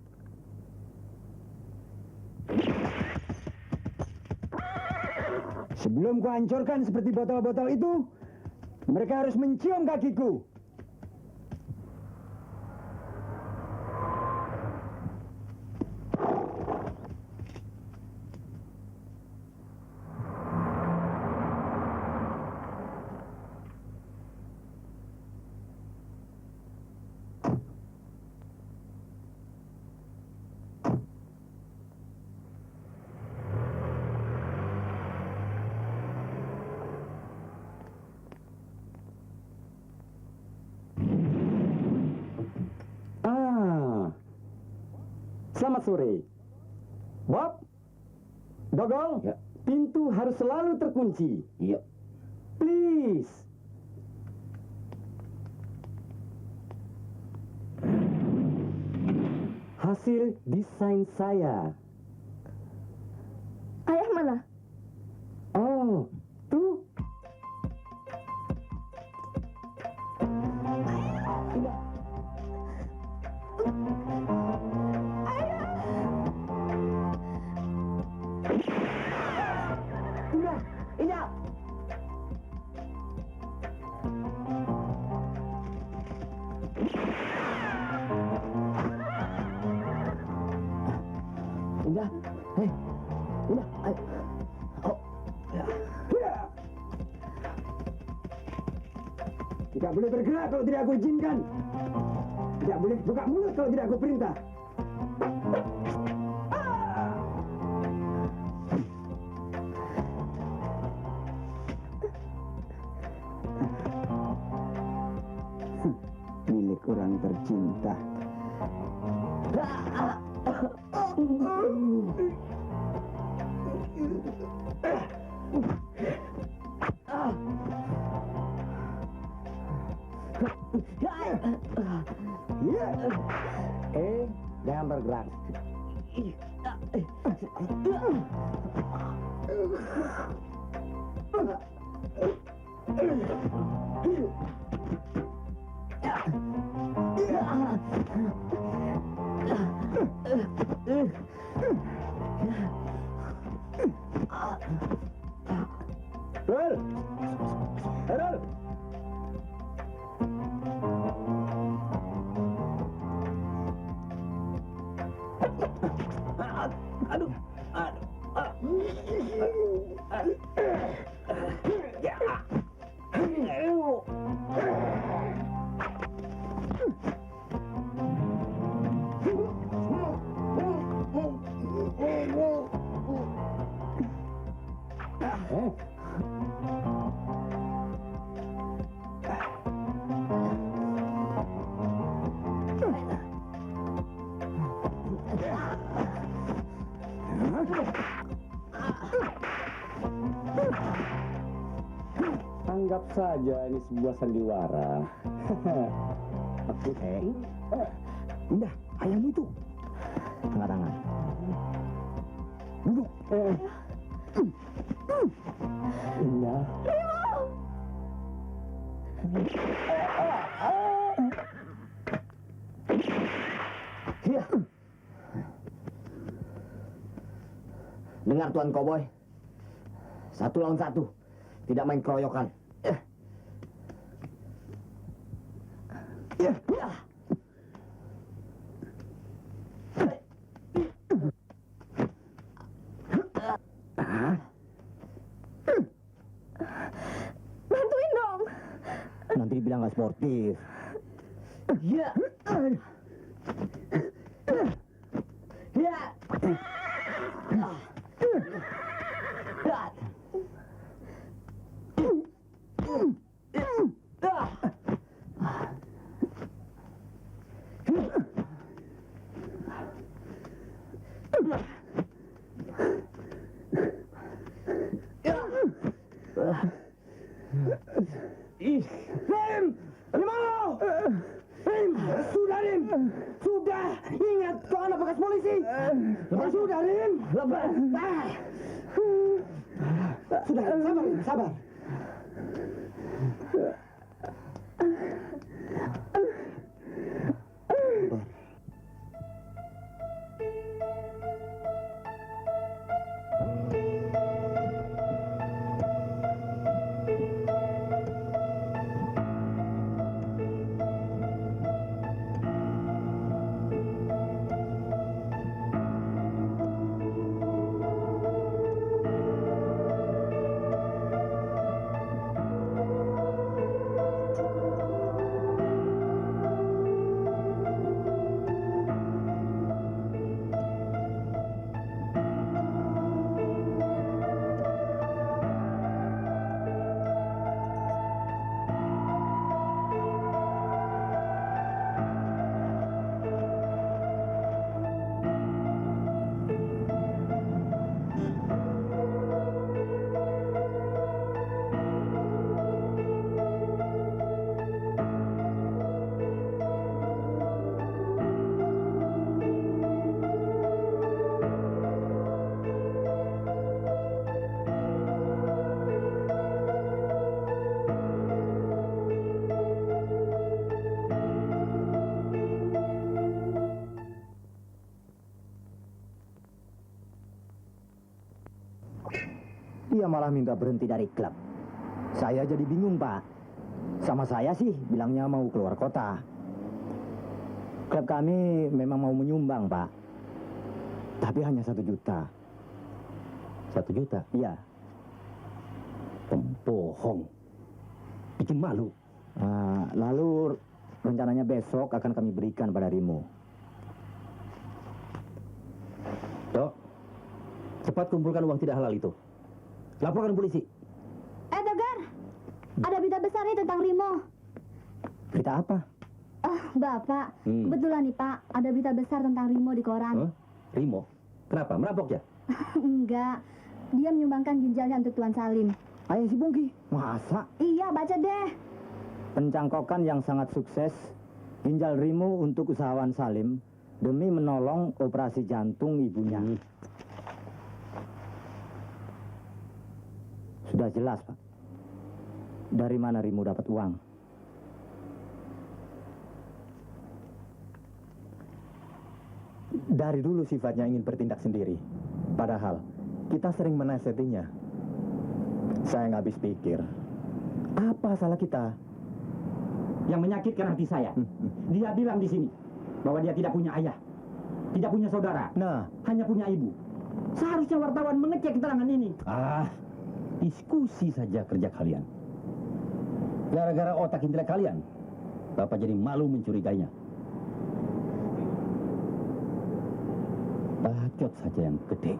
Sebelum kau hancurkan seperti botol-botol itu, mereka harus mencium kakiku. Selamat sore. Bob, Dogol, ya. Pintu harus selalu terkunci. Iya. Please. Hasil desain saya. Ayah mana? Oh, tuh. Indah, hei, Indah, ayo. Oh, ya. Tidak boleh bergerak kalau tidak aku izinkan. Tidak boleh buka mulut kalau tidak aku perintah. Milik orang tercinta. Jangan bergerak. Errol! Errol! Aduh. Anggap saja ini sebuah sandiwara. Aku Indah, ayahmu itu. Angkat tangan. Duduk. Indah. Iya. Dengar Tuan Cowboy. 1 lawan 1. Tidak main keroyokan. Bantuin dong. Nanti dibilang nggak sportif. Ya. Ya. Rim! Rimau! Rim! Sudah, Rim! Sudah! Ingat, kau anak bekas polisi! Sudah, Rim! Lepas! Sudah, sabar, Rim, sabar. Dia malah minta berhenti dari klub. Saya jadi bingung, Pak. Sama saya sih bilangnya mau keluar kota. Klub kami memang mau menyumbang, Pak. Tapi hanya 1 juta. 1 juta? Iya. Pembohong. Bikin malu. Lalu rencananya besok akan kami berikan pada Rimo. Dok, cepat kumpulkan uang tidak halal itu. Laporkan polisi. Togar, ada berita besar nih tentang Rimo. Berita apa? Bapak, kebetulan nih Pak, ada berita besar tentang Rimo di koran. Rimo? Kenapa? Merampok ya? Enggak, dia menyumbangkan ginjalnya untuk Tuan Salim. Ayah si Bungki? Masa? Iya, baca deh. Pencangkokan yang sangat sukses, ginjal Rimo untuk usahawan Salim demi menolong operasi jantung ibunya. Sudah jelas, Pak. Dari mana Rimo dapat uang? Dari dulu sifatnya ingin bertindak sendiri. Padahal kita sering menasihatinya. Saya nggak habis pikir. Apa salah kita? Yang menyakitkan hati saya, dia bilang di sini bahwa dia tidak punya ayah, tidak punya saudara, hanya punya ibu. Seharusnya wartawan mengecek keterangan ini. Diskusi saja kerja kalian. Gara-gara otak intelek kalian, Bapak jadi malu mencurigainya. Bacot saja yang gede.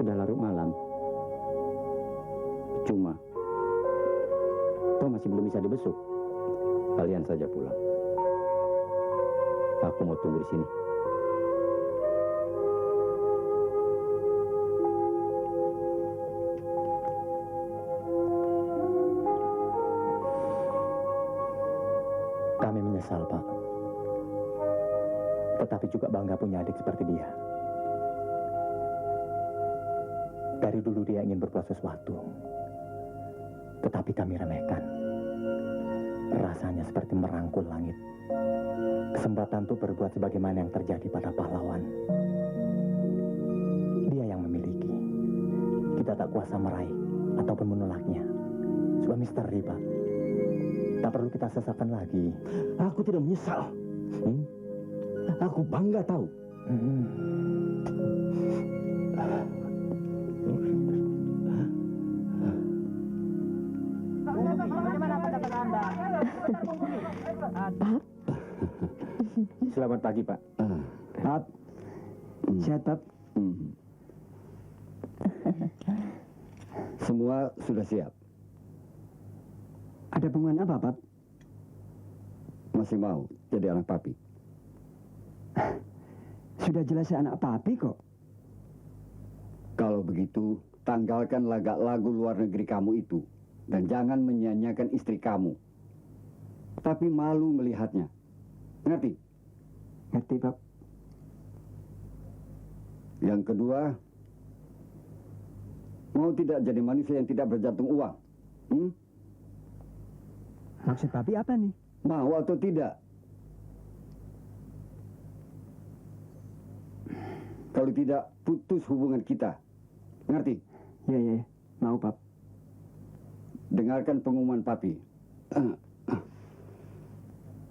Sudah larut malam. Cuma, toh masih belum bisa dibesuk. Kalian saja pulang. Aku mau tunggu di sini. Kami menyesal, Pak. Tetapi juga bangga punya adik seperti dia. Dari dulu dia ingin berbuat sesuatu. Tetapi kami remehkan. Rasanya seperti merangkul langit. Kesempatan itu berbuat sebagaimana yang terjadi pada pahlawan. Dia yang memiliki. Kita tak kuasa meraih ataupun menolaknya. Sebuah misteri, Pak. Tak perlu kita sesalkan lagi. Aku tidak menyesal. Aku bangga tahu. Selamat pagi, Pak. Pap, sehat, Pap? Semua sudah siap. Ada pengumuman apa, Pap? Masih mau jadi anak papi? Sudah jelas anak papi kok. Kalau begitu, tanggalkan lagu luar negeri kamu itu. Dan jangan menyanyiakan istri kamu. Tapi malu melihatnya. Ngerti? Ngerti, Pap. Yang kedua, mau tidak jadi manusia yang tidak berjantung uang? Maksud papi apa nih? Mau atau tidak? Kalau tidak, putus hubungan kita. Ngerti? Ya. Mau, Pap. Dengarkan pengumuman papi.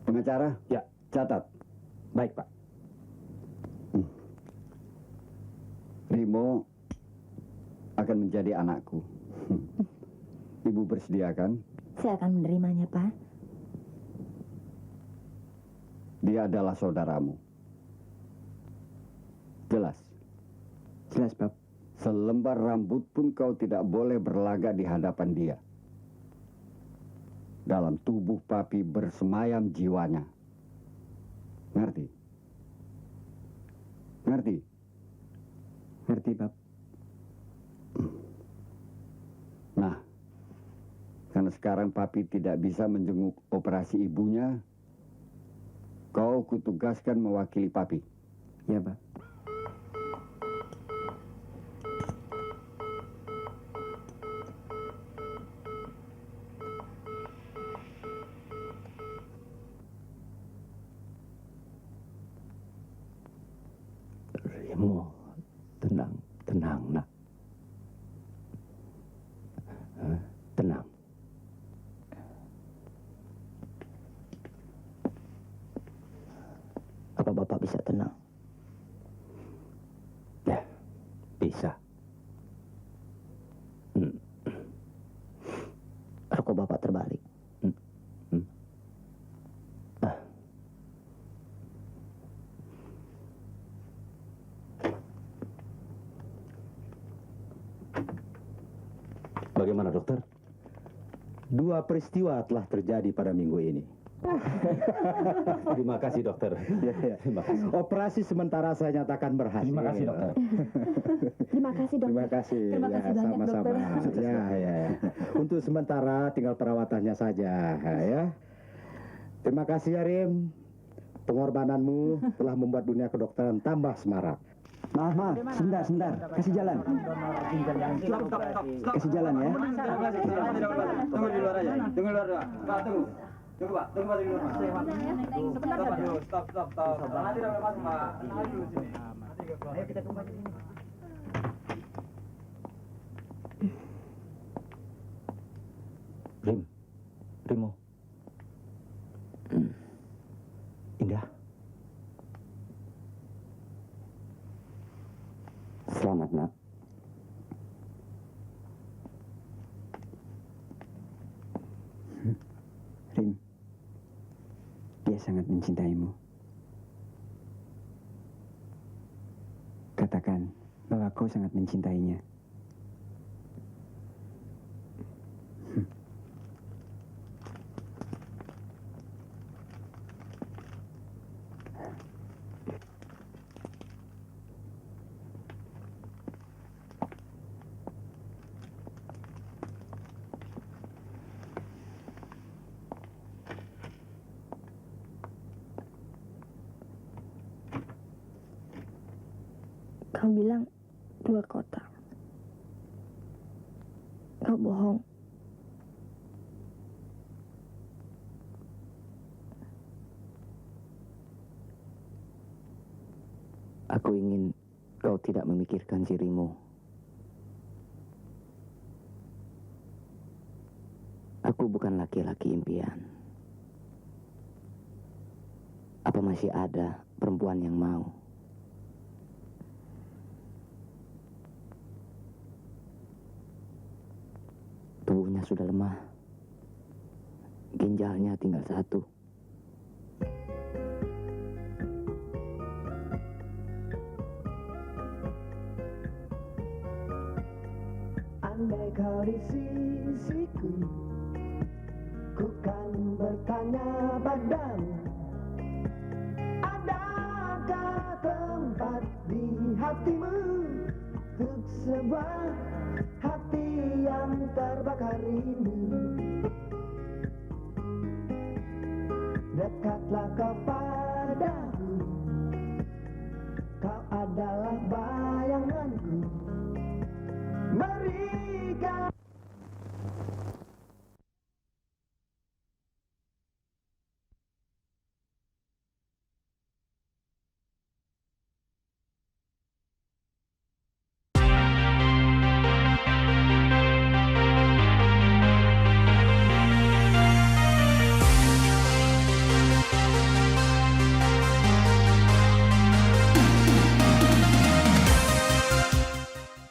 Pengacara? Ya. Catat. Baik, Pak. Rimo akan menjadi anakku. Ibu bersediakan? Saya akan menerimanya, Pak. Dia adalah saudaramu. Jelas? Jelas, Pap. Selembar rambut pun kau tidak boleh berlagak di hadapan dia. Dalam tubuh papi bersemayam jiwanya. Ngerti? Ngerti? Ngerti, Pap. Nah, karena sekarang papi tidak bisa menjenguk operasi ibunya, kau kutugaskan mewakili papi. Ya, Pak. Rimo, tenang, nak. Tenang. Apa Bapak bisa tenang? Ya, bisa. Rokok Bapak terbalik. Bagaimana, dokter? 2 peristiwa telah terjadi pada minggu ini. Terima kasih, dokter. Terima kasih. Operasi sementara saya nyatakan berhasil. Terima kasih, dokter. Terima kasih, dokter. Terima kasih. Terima kasih banyak, sama-sama. dokter. Ya. Untuk sementara tinggal perawatannya saja, ya. Terima kasih, Yarim. Pengorbananmu telah membuat dunia kedokteran tambah semarak. Maaf. Sebentar. Kasih jalan. Kasih jalan ya. Tunggu di luar aja. Tunggu di luar, Pak. Tunggu, Pak. Tunggu Pak di luar, Pak. Sebentar, Pak. Stop. Nanti udah masuk, Pak. Nanti dulu sini. Ayo kita tunggu aja sini. Rimo. Indah. Selamat, nak. Rim, dia sangat mencintaimu. Katakan bahwa bahwa kau sangat mencintainya. Kau bilang keluar kota. Kau bohong. Aku ingin kau tidak memikirkan dirimu. Aku bukan laki-laki impian. Apa masih ada perempuan yang mau? Tubuhnya sudah lemah. Ginjalnya tinggal satu. Andai kau di sisiku, ku kan bertanya padamu, adakah tempat di hatimu untuk sebuah hati yang terbakar rindu? Dekatlah kau padaku,